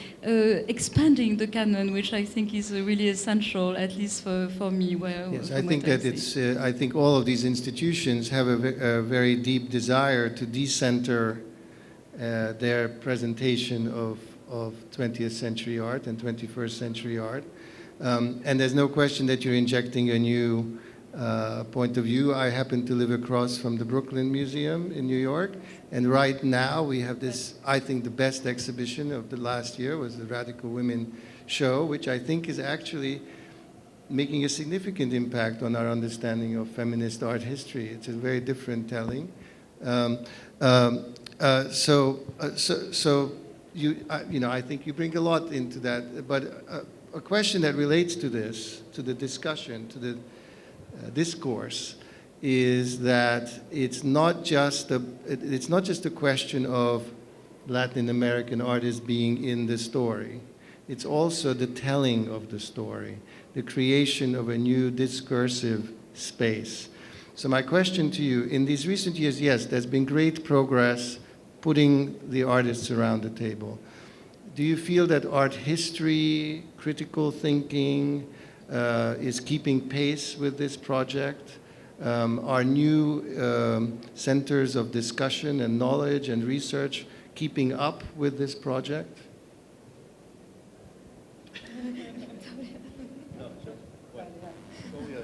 expanding the canon, which I think is really essential, at least for me. Yes, I think that it's. I think all of these institutions have a very deep desire to decenter their presentation of 20th century art and 21st century art. And there's no question that you're injecting a new point of view. I happen to live across from the Brooklyn Museum in New York, and right now we have this, I think the best exhibition of the last year was the Radical Women show, which I think is actually making a significant impact on our understanding of feminist art history. It's a very different telling. So you know, I think you bring a lot into that, but a question that relates to this, to the discussion, to the discourse, is that it's not just a question of Latin American artists being in the story. It's also the telling of the story, the creation of a new discursive space. So my question to you, in these recent years, yes, there's been great progress putting the artists around the table. Do you feel that art history, critical thinking, is keeping pace with this project? Are new centers of discussion and knowledge and research keeping up with this project?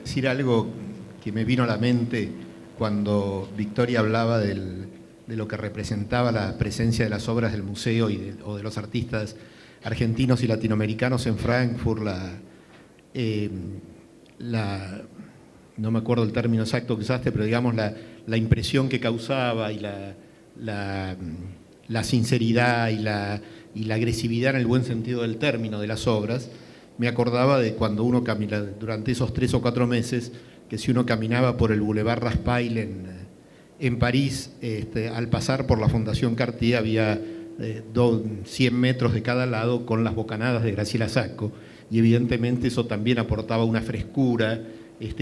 decir algo que me vino a la mente cuando Victoria hablaba de lo que representaba la presencia de las obras del museo o de los artistas argentinos y latinoamericanos en Frankfurt, no me acuerdo el término exacto que usaste, pero digamos la impresión que causaba y la sinceridad y la agresividad en el buen sentido del término de las obras. Me acordaba de cuando uno camina, durante esos 3 o 4 meses, que si uno caminaba por el Boulevard Raspail en París, al pasar por la Fundación Cartier había 100 metros de cada lado con las bocanadas de Graciela Sacco, y evidentemente eso también aportaba una frescura,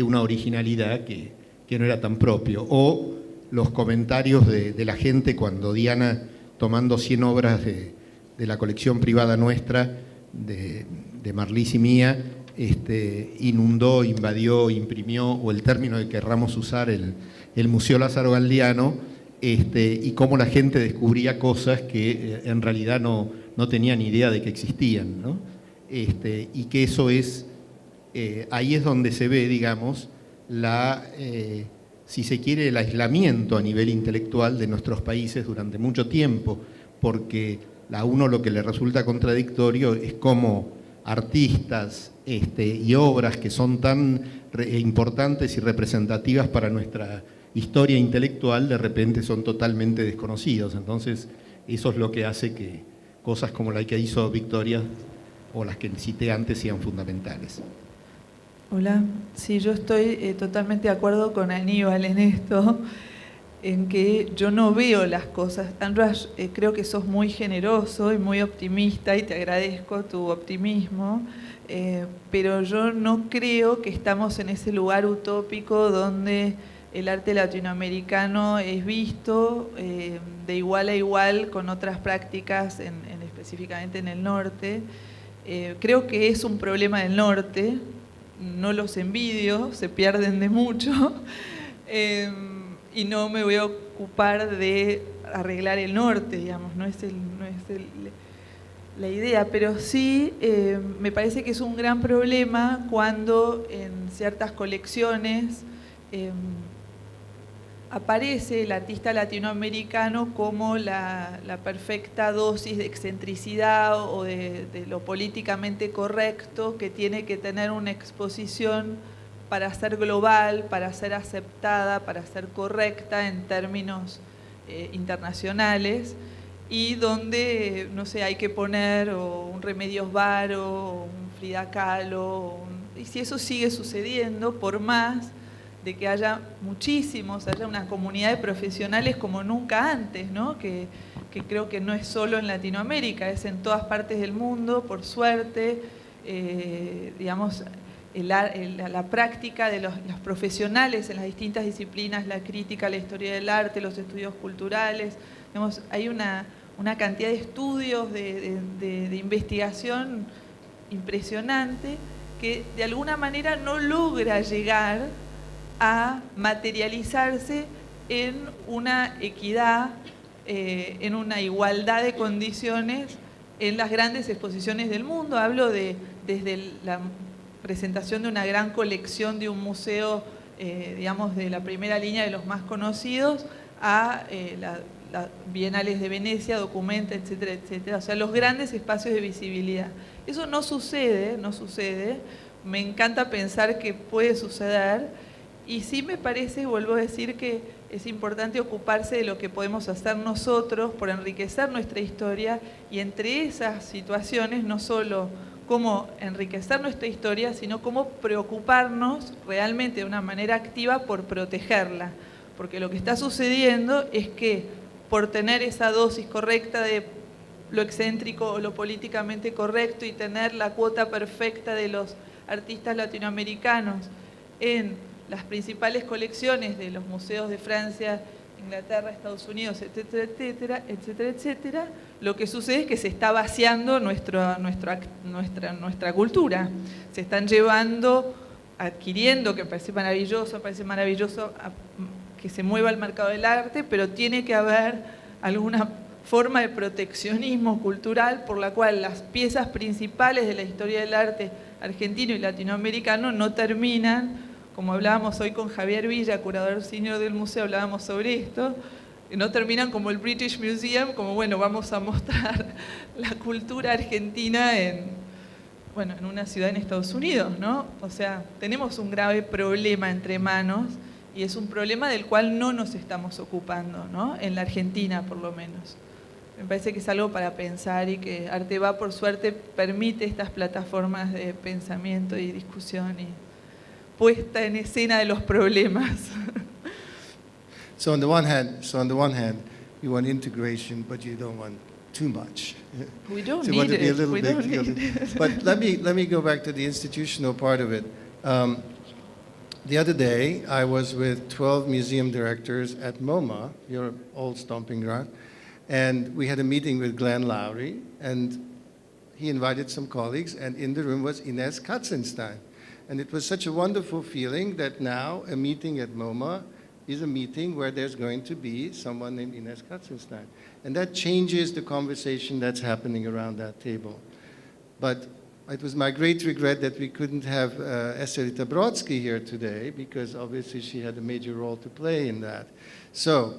una originalidad que no era tan propio. O los comentarios de la gente cuando Diana, tomando 100 obras de la colección privada nuestra, de Marlis y mía, inundó, invadió, imprimió, o el término que querramos usar, el Museo Lázaro Galdiano, y cómo la gente descubría cosas que en realidad no tenían idea de que existían, ¿no? Y que eso es, ahí es donde se ve, digamos, si se quiere, el aislamiento a nivel intelectual de nuestros países durante mucho tiempo, porque a uno lo que le resulta contradictorio es cómo artistas y obras que son tan importantes y representativas para nuestra historia intelectual de repente son totalmente desconocidos. Entonces eso es lo que hace que cosas como la que hizo Victoria o las que cité antes sean fundamentales. Hola, sí, yo estoy totalmente de acuerdo con Aníbal en esto, en que yo no veo las cosas. András, creo que sos muy generoso y muy optimista y te agradezco tu optimismo, pero yo no creo que estamos en ese lugar utópico donde el arte latinoamericano es visto de igual a igual con otras prácticas, específicamente en el norte. Creo que es un problema del norte, no los envidio, se pierden de mucho, y no me voy a ocupar de arreglar el norte, digamos, no es la idea, pero sí me parece que es un gran problema cuando en ciertas colecciones aparece el artista latinoamericano como la perfecta dosis de excentricidad o de lo políticamente correcto que tiene que tener una exposición para ser global, para ser aceptada, para ser correcta en términos internacionales, y donde, no sé, hay que poner o un Remedios Varo, o un Frida Kahlo, y si eso sigue sucediendo, por más de que haya una comunidad de profesionales como nunca antes, ¿no? Que creo que no es solo en Latinoamérica, es en todas partes del mundo, por suerte, digamos, la práctica de los profesionales en las distintas disciplinas, la crítica, la historia del arte, los estudios culturales, digamos, hay una cantidad de estudios, de investigación impresionante que de alguna manera no logra llegar a materializarse en una equidad, en una igualdad de condiciones en las grandes exposiciones del mundo. Hablo desde la presentación de una gran colección de un museo, digamos, de la primera línea de los más conocidos, a las Bienales de Venecia, Documenta, etcétera, etcétera. O sea, los grandes espacios de visibilidad. Eso no sucede. Me encanta pensar que puede suceder. Y sí me parece, vuelvo a decir, que es importante ocuparse de lo que podemos hacer nosotros por enriquecer nuestra historia, y entre esas situaciones no solo cómo enriquecer nuestra historia, sino cómo preocuparnos realmente de una manera activa por protegerla. Porque lo que está sucediendo es que por tener esa dosis correcta de lo excéntrico o lo políticamente correcto y tener la cuota perfecta de los artistas latinoamericanos en las principales colecciones de los museos de Francia, Inglaterra, Estados Unidos, etcétera, etcétera, etcétera, etcétera, lo que sucede es que se está vaciando nuestra cultura. Se están adquiriendo, que parece maravilloso que se mueva el mercado del arte, pero tiene que haber alguna forma de proteccionismo cultural por la cual las piezas principales de la historia del arte argentino y latinoamericano no terminan como hablábamos hoy con Javier Villa, curador senior del museo, hablábamos sobre esto, y no terminan como el British Museum, como bueno, vamos a mostrar la cultura argentina en una ciudad en Estados Unidos, ¿no? O sea, tenemos un grave problema entre manos, y es un problema del cual no nos estamos ocupando, ¿no? En la Argentina, por lo menos. Me parece que es algo para pensar y que Arteba, por suerte, permite estas plataformas de pensamiento y discusión y puesta en escena de los problemas. So on the one hand, you want integration, but you don't want too much. We don't So you want need to be a it. little We bit, don't need it. But let me go back to the institutional part of it. The other day, I was with 12 museum directors at MoMA, your old stomping ground, and we had a meeting with Glenn Lowry, and he invited some colleagues, and in the room was Ines Katzenstein. And it was such a wonderful feeling that now a meeting at MoMA is a meeting where there's going to be someone named Ines Katzenstein. And that changes the conversation that's happening around that table. But it was my great regret that we couldn't have Esterita Brodsky here today, because obviously she had a major role to play in that. So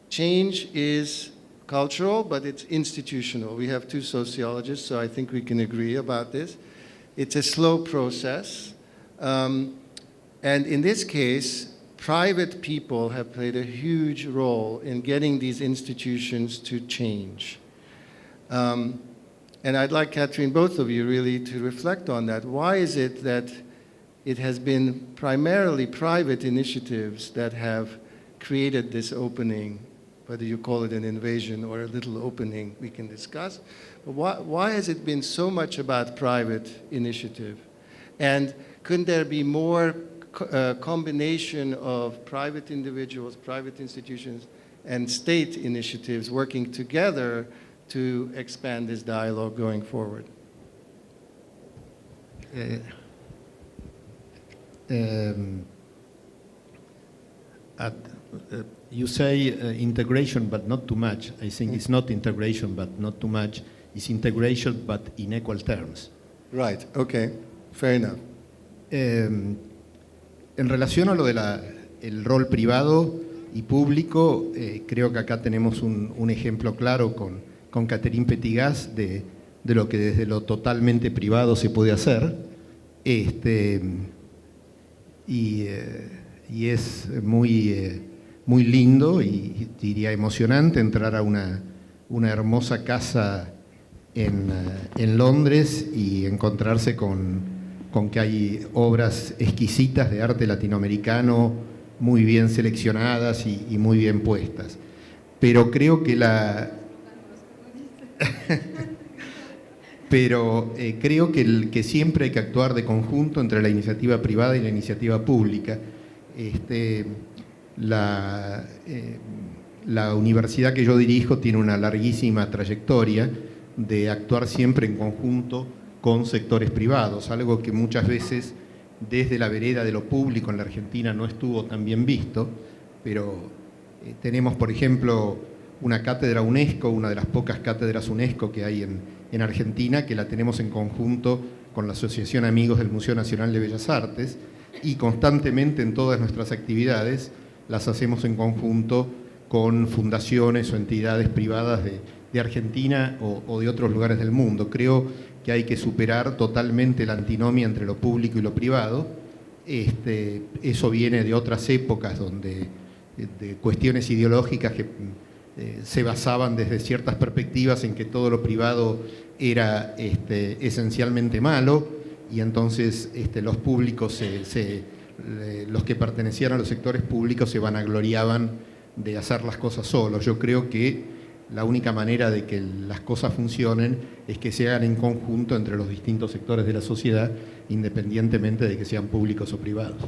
change is cultural, but it's institutional. We have two sociologists, so I think we can agree about this. It's a slow process. And in this case, private people have played a huge role in getting these institutions to change. And I'd like, Catherine, both of you really to reflect on that. Why is it that it has been primarily private initiatives that have created this opening, whether you call it an invasion or a little opening, we can discuss. But why has it been so much about private initiative? And couldn't there be more combination of private individuals, private institutions, and state initiatives working together to expand this dialogue going forward? You say integration, but not too much. I think it's not integration, but not too much. It's integration, but in equal terms. Right, okay, fair enough. En relación a lo del rol privado y público, creo que acá tenemos un ejemplo claro con Catherine Petigas de lo que desde lo totalmente privado se puede hacer. Y es muy lindo y diría emocionante entrar a una hermosa casa en Londres y encontrarse con que hay obras exquisitas de arte latinoamericano muy bien seleccionadas y muy bien puestas. Pero creo que creo que siempre hay que actuar de conjunto entre la iniciativa privada y la iniciativa pública. La universidad que yo dirijo tiene una larguísima trayectoria de actuar siempre en conjunto con sectores privados, algo que muchas veces desde la vereda de lo público en la Argentina no estuvo tan bien visto, pero tenemos, por ejemplo, una cátedra UNESCO, una de las pocas cátedras UNESCO que hay en Argentina, que la tenemos en conjunto con la Asociación Amigos del Museo Nacional de Bellas Artes, y constantemente en todas nuestras actividades las hacemos en conjunto con fundaciones o entidades privadas de Argentina o de otros lugares del mundo. Creo que hay que superar totalmente la antinomia entre lo público y lo privado. Eso viene de otras épocas de cuestiones ideológicas que se basaban desde ciertas perspectivas en que todo lo privado era esencialmente malo, y entonces los públicos, los que pertenecían a los sectores públicos se vanagloriaban de hacer las cosas solos. Yo creo que la única manera de que las cosas funcionen es que se hagan en conjunto entre los distintos sectores de la sociedad, independientemente de que sean públicos o privados.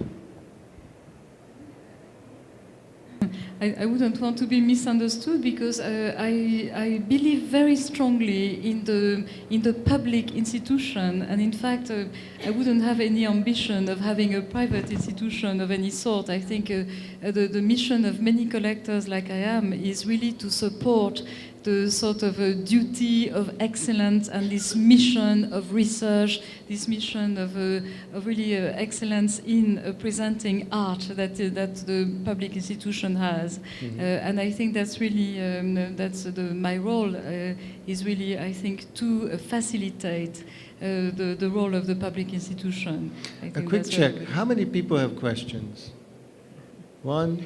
I wouldn't want to be misunderstood because I believe very strongly in the public institution, and in fact I wouldn't have any ambition of having a private institution of any sort. I think the mission of many collectors like I am is really to support, the sort of a duty of excellence and this mission of research, this mission of really excellence in presenting art that the public institution has. And I think that's really, my role is really, I think, to facilitate the role of the public institution. I A think quick that's check. very- How many people have questions? One?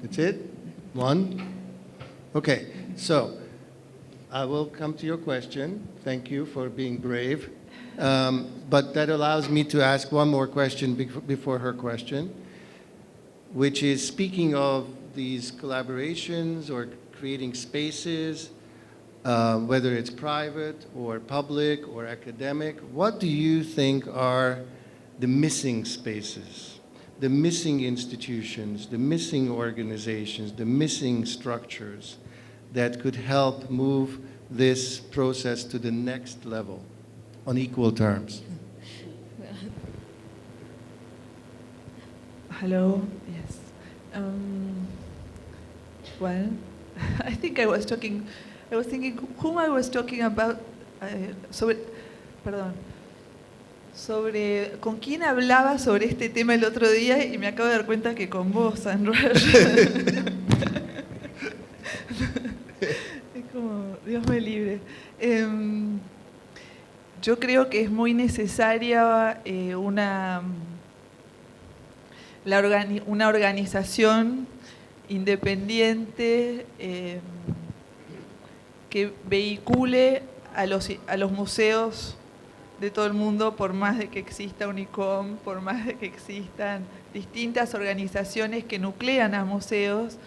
That's it? One? Okay, so I will come to your question. Thank you for being brave. But that allows me to ask one more question before her question, which is, speaking of these collaborations or creating spaces, whether it's private or public or academic, what do you think are the missing spaces, the missing institutions, the missing organizations, the missing structures that could help move this process to the next level on equal terms? Hello. Yes. Well, I think I was thinking whom I was talking about. Sobre con quién hablaba sobre este tema el otro día y me acabo de dar cuenta que con vos, András. Es como, Dios me libre. Yo creo que es muy necesaria una organización independiente que vehicule a los museos de todo el mundo, por más de que exista UNICOM, por más de que existan distintas organizaciones que nuclean a museos.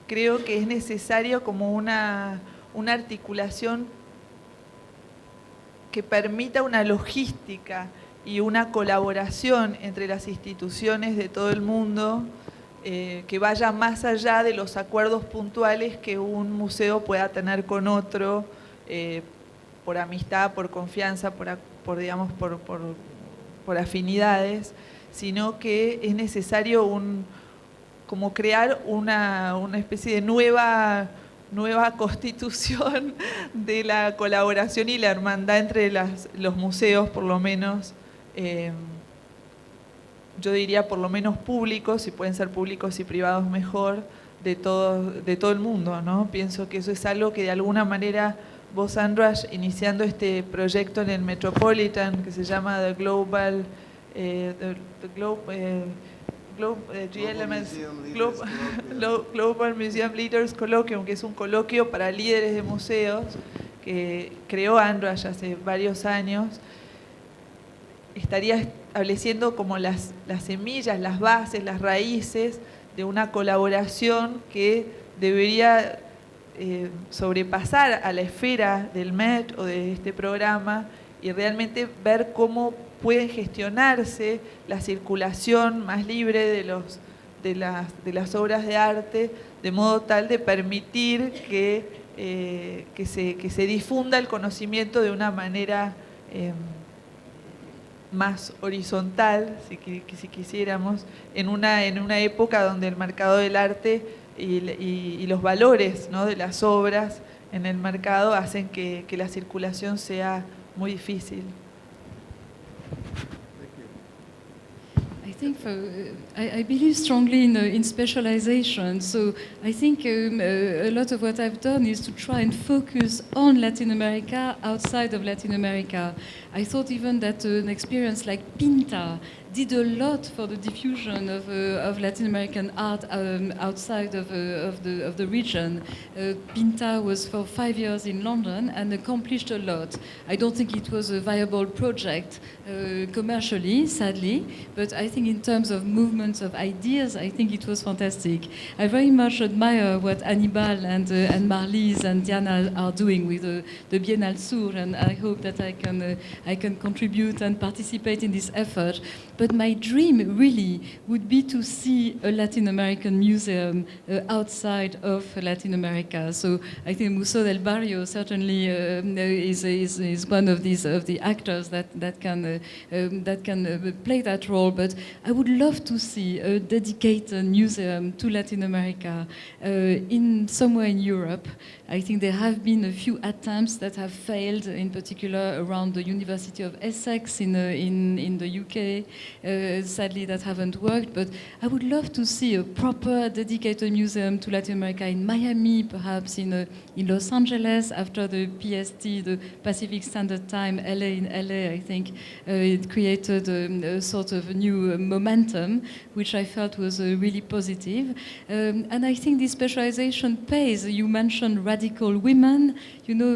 Creo que es necesario como una articulación que permita una logística y una colaboración entre las instituciones de todo el mundo que vaya más allá de los acuerdos puntuales que un museo pueda tener con otro por amistad, por confianza, por afinidades, sino que es necesario como crear una especie de nueva constitución de la colaboración y la hermandad entre los museos, por lo menos, yo diría por lo menos públicos, si pueden ser públicos y privados mejor, de todo el mundo, ¿no? Pienso que eso es algo que de alguna manera vos, András, iniciando este proyecto en el Metropolitan que se llama The Global Global Museum Leaders Colloquium, que es un coloquio para líderes de museos que creó András hace varios años, estaría estableciendo como las semillas, las bases, las raíces de una colaboración que debería sobrepasar a la esfera del MET o de este programa y realmente ver cómo pueden gestionarse la circulación más libre de las obras de arte, de modo tal de permitir que se difunda el conocimiento de una manera más horizontal, si quisiéramos, en una época donde el mercado del arte y los valores, ¿no?, de las obras en el mercado hacen que la circulación sea muy difícil. I think I believe strongly in specialization. So I think a lot of what I've done is to try and focus on Latin America outside of Latin America. I thought even that an experience like Pinta did a lot for the diffusion of Latin American art outside of the region. Pinta was for 5 years in London and accomplished a lot. I don't think it was a viable project commercially, sadly, but I think in terms of movements of ideas, I think it was fantastic. I very much admire what Annibal and Marlise and Diana are doing with the Biennale Sur, and I hope that I can contribute and participate in this effort. But but my dream really would be to see a Latin American museum outside of Latin America. So I think Museo del Barrio certainly is one of the actors that can play that role. But I would love to see a dedicated museum to Latin America in somewhere in Europe. I think there have been a few attempts that have failed, in particular around the University of Essex in the UK. Sadly, that haven't worked, but I would love to see a proper dedicated museum to Latin America in Miami, perhaps in Los Angeles, after the PST, the Pacific Standard Time, in LA, I think it created a sort of new momentum, which I felt was really positive. And I think this specialization pays. You mentioned radical women. You know,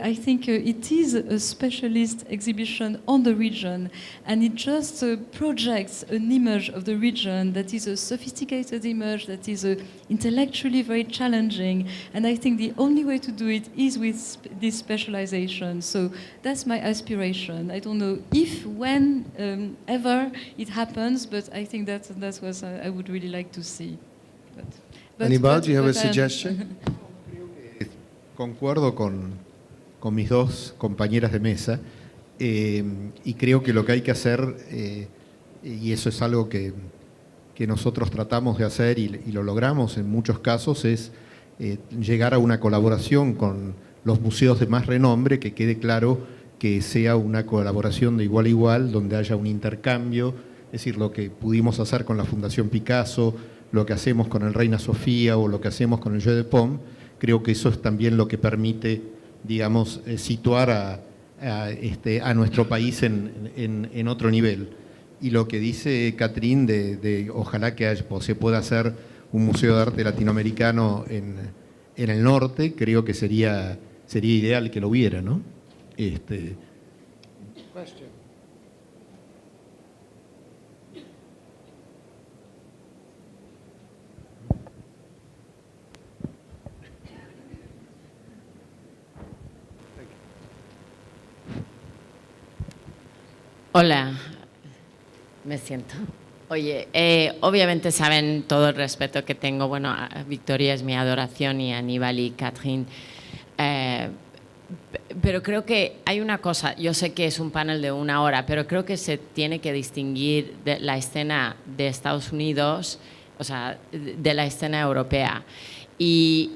I think it is a specialist exhibition on the region, and it just projects an image of the region that is a sophisticated image, that is intellectually very challenging. And I think the only way to do it is with this specialization. So that's my aspiration. I don't know if, when, ever it happens, but I think that's what I would really like to see. Aníbal, do you have a suggestion? Concuerdo con mis dos compañeras de mesa y creo que lo que hay que hacer, y eso es algo que nosotros tratamos de hacer y lo logramos en muchos casos, es llegar a una colaboración con los museos de más renombre, que quede claro que sea una colaboración de igual a igual, donde haya un intercambio, es decir, lo que pudimos hacer con la Fundación Picasso, lo que hacemos con el Reina Sofía o lo que hacemos con el Jeu de Paume. Creo que eso es también lo que permite, digamos, situar a nuestro país en otro nivel. Y lo que dice Catherine de ojalá que se pueda hacer un museo de arte latinoamericano en el norte, creo que sería ideal que lo hubiera, ¿no? Hola, me siento. Oye, obviamente saben todo el respeto que tengo. Bueno, a Victoria es mi adoración y a Aníbal y Catherine. Pero creo que hay una cosa, yo sé que es un panel de 1 hora, pero creo que se tiene que distinguir de la escena de Estados Unidos, o sea, de la escena europea. Y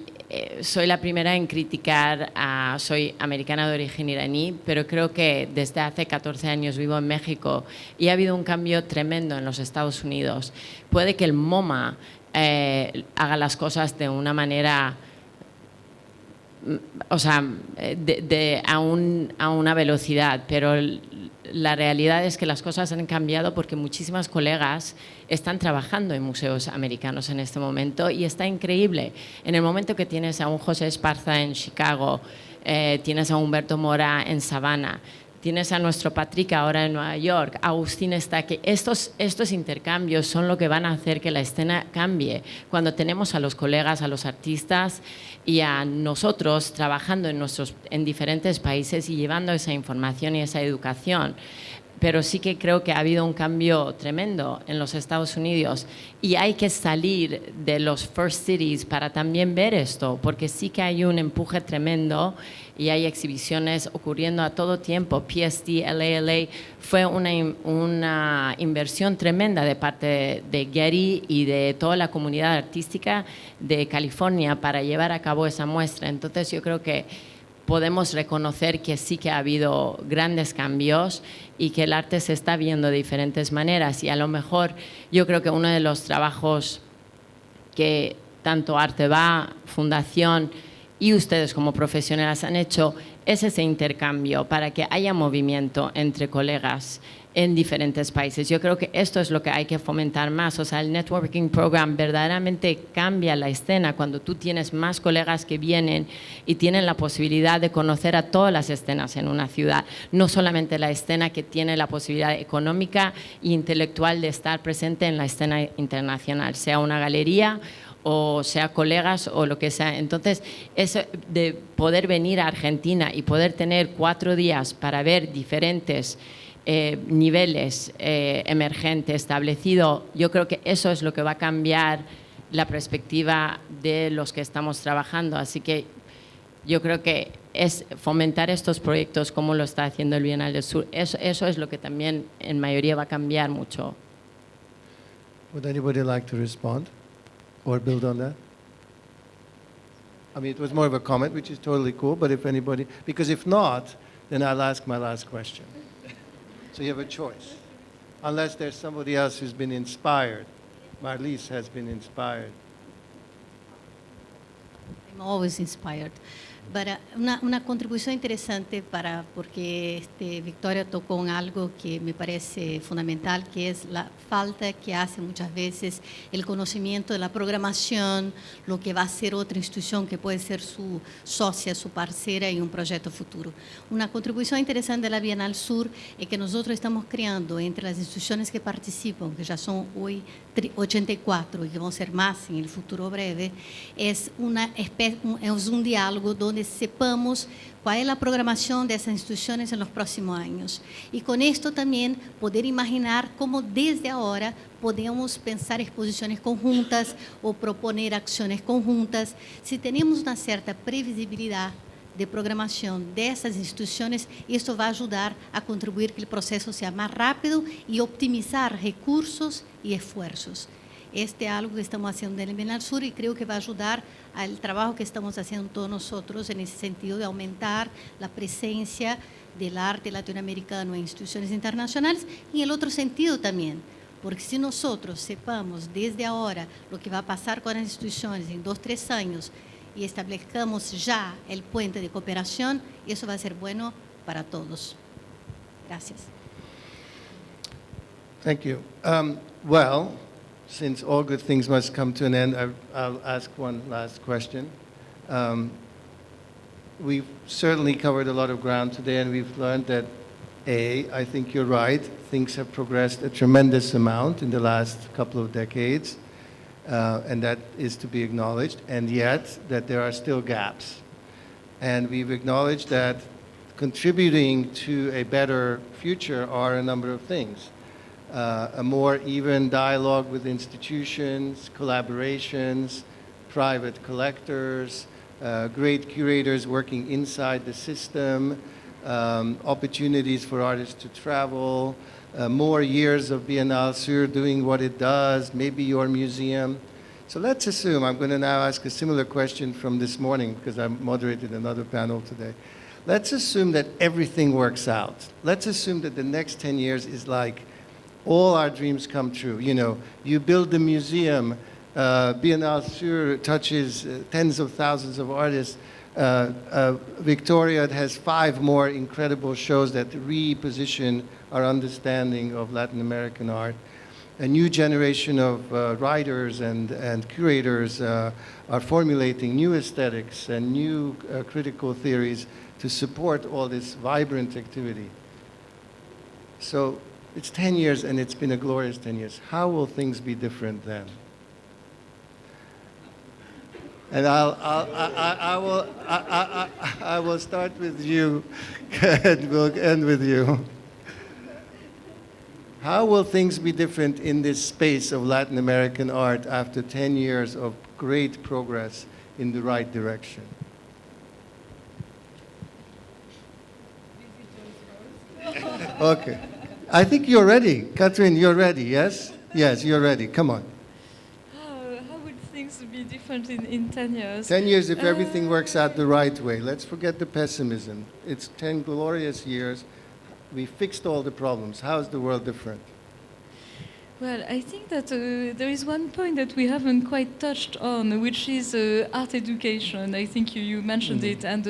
soy la primera en criticar, soy americana de origen iraní, pero creo que desde hace 14 años vivo en México y ha habido un cambio tremendo en los Estados Unidos. Puede que el MoMA haga las cosas de una manera, o sea, a una velocidad, pero la realidad es que las cosas han cambiado porque muchísimas colegas están trabajando en museos americanos en este momento y está increíble. En el momento que tienes a un José Esparza en Chicago, tienes a Humberto Mora en Savannah, tienes a nuestro Patrick ahora en Nueva York, Agustín está aquí. Estos intercambios son lo que van a hacer que la escena cambie. Cuando tenemos a los colegas, a los artistas y a nosotros trabajando en diferentes países y llevando esa información y esa educación. Pero sí que creo que ha habido un cambio tremendo en los Estados Unidos y hay que salir de los first cities para también ver esto, porque sí que hay un empuje tremendo y hay exhibiciones ocurriendo a todo tiempo. PST, LA fue una inversión tremenda de parte de Getty y de toda la comunidad artística de California para llevar a cabo esa muestra. Entonces yo creo que podemos reconocer que sí que ha habido grandes cambios y que el arte se está viendo de diferentes maneras y a lo mejor yo creo que uno de los trabajos que tanto Arteba, Fundación y ustedes como profesionales han hecho es ese intercambio para que haya movimiento entre colegas en diferentes países. Yo creo que esto es lo que hay que fomentar más. O sea, el Networking Program verdaderamente cambia la escena cuando tú tienes más colegas que vienen y tienen la posibilidad de conocer a todas las escenas en una ciudad. No solamente la escena que tiene la posibilidad económica e intelectual de estar presente en la escena internacional, sea una galería o sea colegas o lo que sea. Entonces, eso de poder venir a Argentina y poder tener 4 días para ver diferentes niveles emergente, establecido, yo creo que eso es lo que va a cambiar la perspectiva de los que estamos trabajando. Así que yo creo que es fomentar estos proyectos como lo está haciendo el Bienal del Sur. Eso es lo que también en mayoría va a cambiar mucho. Would anybody like to respond or build on that? I mean, it was more of a comment, which is totally cool, but if anybody, because if not, then I'll ask my last question. So you have a choice. Unless there's somebody else who's been inspired. Marlise has been inspired. I'm always inspired. But una contribución interesante porque Victoria tocó en algo que me parece fundamental, que es la falta que hace muchas veces el conocimiento de la programación, lo que va a ser otra institución que puede ser su socia, su parcera en un proyecto futuro. Una contribución interesante de la Bienal Sur es que nosotros estamos creando entre las instituciones que participan, que ya son hoy 84 y que van a ser más en el futuro breve, es un diálogo donde sepamos cuál es la programación de esas instituciones en los próximos años. Y con esto también poder imaginar cómo desde ahora podemos pensar exposiciones conjuntas o proponer acciones conjuntas. Si tenemos una cierta previsibilidad de programación de esas instituciones, esto va a ayudar a contribuir que el proceso sea más rápido y optimizar recursos y esfuerzos. Este es algo que estamos haciendo en el Bienal Sur y creo que va a ayudar al trabajo que estamos haciendo todos nosotros en ese sentido de aumentar la presencia del arte latinoamericano en instituciones internacionales y en el otro sentido también, porque si nosotros sepamos desde ahora lo que va a pasar con las instituciones en 2 o 3 años y establezcamos ya el puente de cooperación, eso va a ser bueno para todos. Gracias. Thank you. Well, since all good things must come to an end, I'll ask one last question. We've certainly covered a lot of ground today, and we've learned that, I think you're right, things have progressed a tremendous amount in the last couple of decades, and that is to be acknowledged, and yet that there are still gaps. And we've acknowledged that contributing to a better future are a number of things. A more even dialogue with institutions, collaborations, private collectors, great curators working inside the system, opportunities for artists to travel, more years of Bienal Sur doing what it does, maybe your museum. So let's assume, I'm going to now ask a similar question from this morning because I moderated another panel today. Let's assume that everything works out. Let's assume that the next 10 years is like all our dreams come true. You know, you build the museum, Bienal Sur touches tens of thousands of artists. Victoria has 5 more incredible shows that reposition our understanding of Latin American art. A new generation of writers and curators are formulating new aesthetics and new critical theories to support all this vibrant activity. So it's 10 years and it's been a glorious 10 years. How will things be different then? And I will start with you and we'll end with you. How will things be different in this space of Latin American art after 10 years of great progress in the right direction? Okay. I think you're ready. Catherine, you're ready, yes? Yes, you're ready. Come on. How would things be different in 10 years? 10 years if everything works out the right way. Let's forget the pessimism. It's 10 glorious years. We fixed all the problems. How is the world different? Well, I think that there is one point that we haven't quite touched on, which is art education. I think you mentioned it, and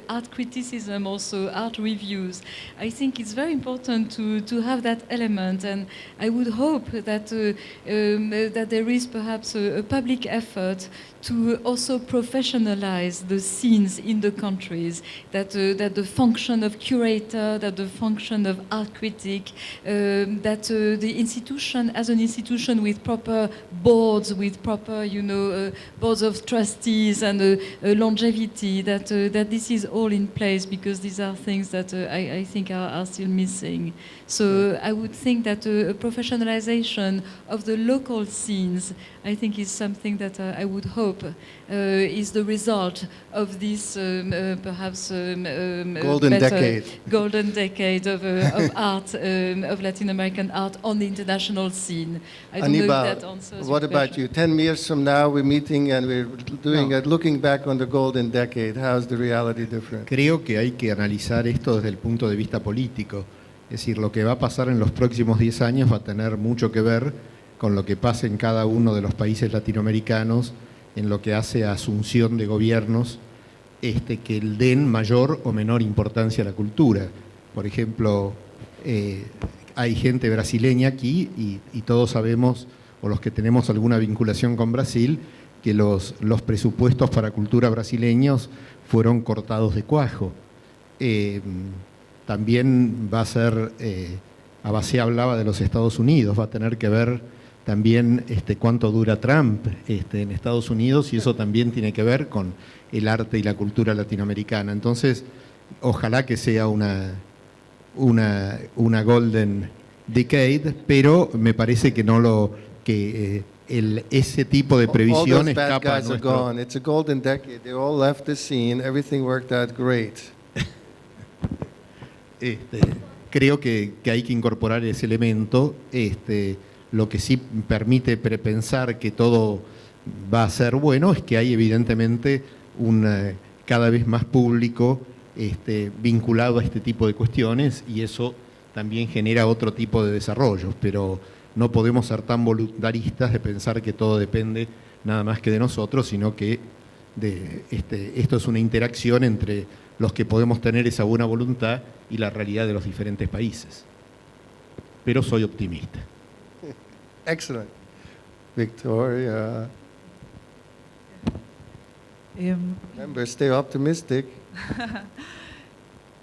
art criticism, also art reviews. I think it's very important to have that element, and I would hope that that there is perhaps a public effort to also professionalize the scenes in the countries, that the function of curator, that the function of art critic, that the the institution as an institution with proper boards, with proper, boards of trustees and longevity, that this is all in place, because these are things that I think are still missing. So I would think that a professionalization of the local scenes, I think, is something that I would hope is the result of this perhaps golden decade of art, of Latin American art on the international scene. I don't know if that answers what your about question. you? 10 years from now, we're meeting and we're doing looking back on the golden decade. How's the reality different? Creo que hay que analizar esto desde el punto de vista político. Es decir, lo que va a pasar en los próximos 10 años va a tener mucho que ver con lo que pase en cada uno de los países latinoamericanos en lo que hace a asunción de gobiernos que den mayor o menor importancia a la cultura. Por ejemplo, hay gente brasileña aquí y todos sabemos, o los que tenemos alguna vinculación con Brasil, que los presupuestos para cultura brasileños fueron cortados de cuajo. También va a ser, Abasé hablaba de los Estados Unidos, va a tener que ver también cuánto dura Trump en Estados Unidos, y eso también tiene que ver con el arte y la cultura latinoamericana. Entonces, ojalá que sea una golden decade, pero me parece que ese tipo de previsión all those bad escapa a guys are nuestro... gone. It's a golden decade. They all left the scene. Everything worked out great. Creo que hay que incorporar ese elemento. Lo que sí permite prepensar que todo va a ser bueno es que hay evidentemente cada vez más público vinculado a este tipo de cuestiones, y eso también genera otro tipo de desarrollos, pero no podemos ser tan voluntaristas de pensar que todo depende nada más que de nosotros, sino que esto es una interacción entre los que podemos tener esa buena voluntad y la realidad de los diferentes países. Pero soy optimista. Excellent. Victoria. Remember, stay optimistic.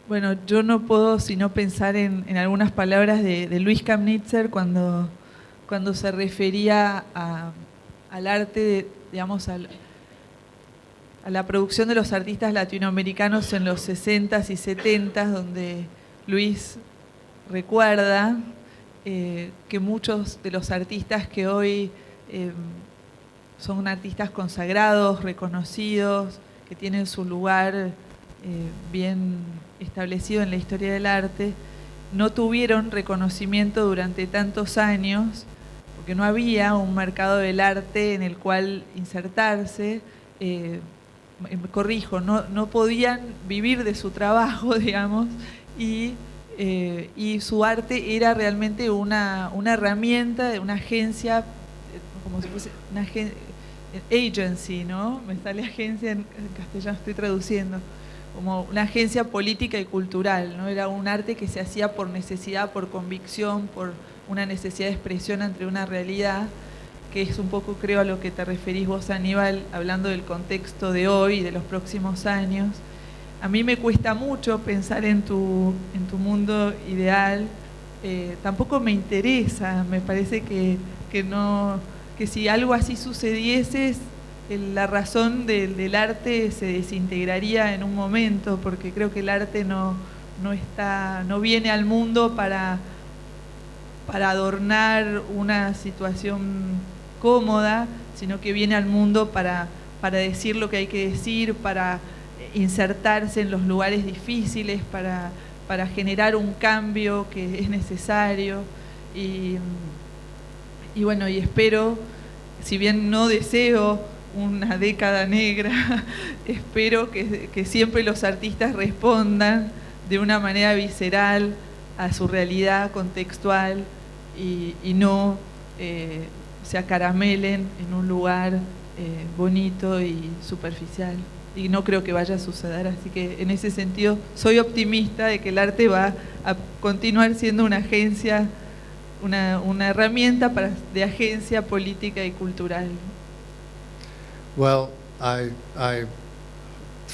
Bueno, yo no puedo sino pensar en algunas palabras de Luis Kamnitzer cuando se refería al arte, digamos, a la producción de los artistas latinoamericanos en los 60s y 70s, donde Luis recuerda que muchos de los artistas que hoy son artistas consagrados, reconocidos, que tienen su lugar bien establecido en la historia del arte, no tuvieron reconocimiento durante tantos años, porque no había un mercado del arte en el cual insertarse. Corrijo, no podían vivir de su trabajo, digamos, y su arte era realmente una herramienta de una agencia, como si fuese una agency, ¿no? Me sale agencia en castellano, estoy traduciendo, como una agencia política y cultural, ¿no? Era un arte que se hacía por necesidad, por convicción, por una necesidad de expresión ante una realidad, que es un poco, creo, a lo que te referís vos, Aníbal, hablando del contexto de hoy y de los próximos años. A mí me cuesta mucho pensar en tu mundo ideal. Tampoco me interesa, me parece que si algo así sucediese, la razón del arte se desintegraría en un momento, porque creo que el arte no viene al mundo para adornar una situación cómoda, sino que viene al mundo para decir lo que hay que decir, para insertarse en los lugares difíciles, para generar un cambio que es necesario. Y bueno, y espero, si bien no deseo una década negra, espero que siempre los artistas respondan de una manera visceral a su realidad contextual y no se acaramelen en un lugar bonito y superficial. Y no creo que vaya a suceder, así que en ese sentido soy optimista de que el arte va a continuar siendo una agencia, una herramienta de agencia política y cultural. Well, I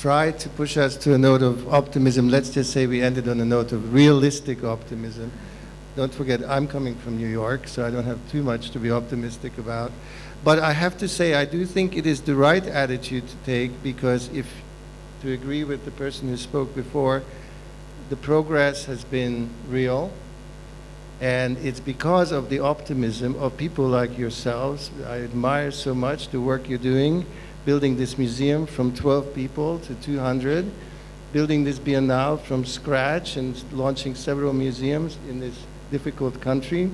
tried to push us to a note of optimism. Let's just say we ended on a note of realistic optimism. Don't forget, I'm coming from New York, so I don't have too much to be optimistic about. But I have to say, I do think it is the right attitude to take, because to agree with the person who spoke before, the progress has been real, and it's because of the optimism of people like yourselves. I admire so much the work you're doing, building this museum from 12 people to 200, building this biennale from scratch and launching several museums in this difficult country,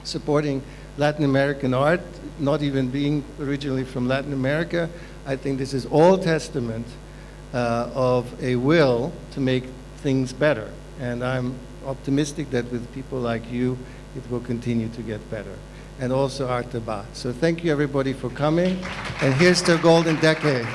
supporting Latin American art, not even being originally from Latin America. I think this is all testament of a will to make things better. And I'm optimistic that with people like you, it will continue to get better. And also Arte Ba. So thank you everybody for coming. And here's the golden decade.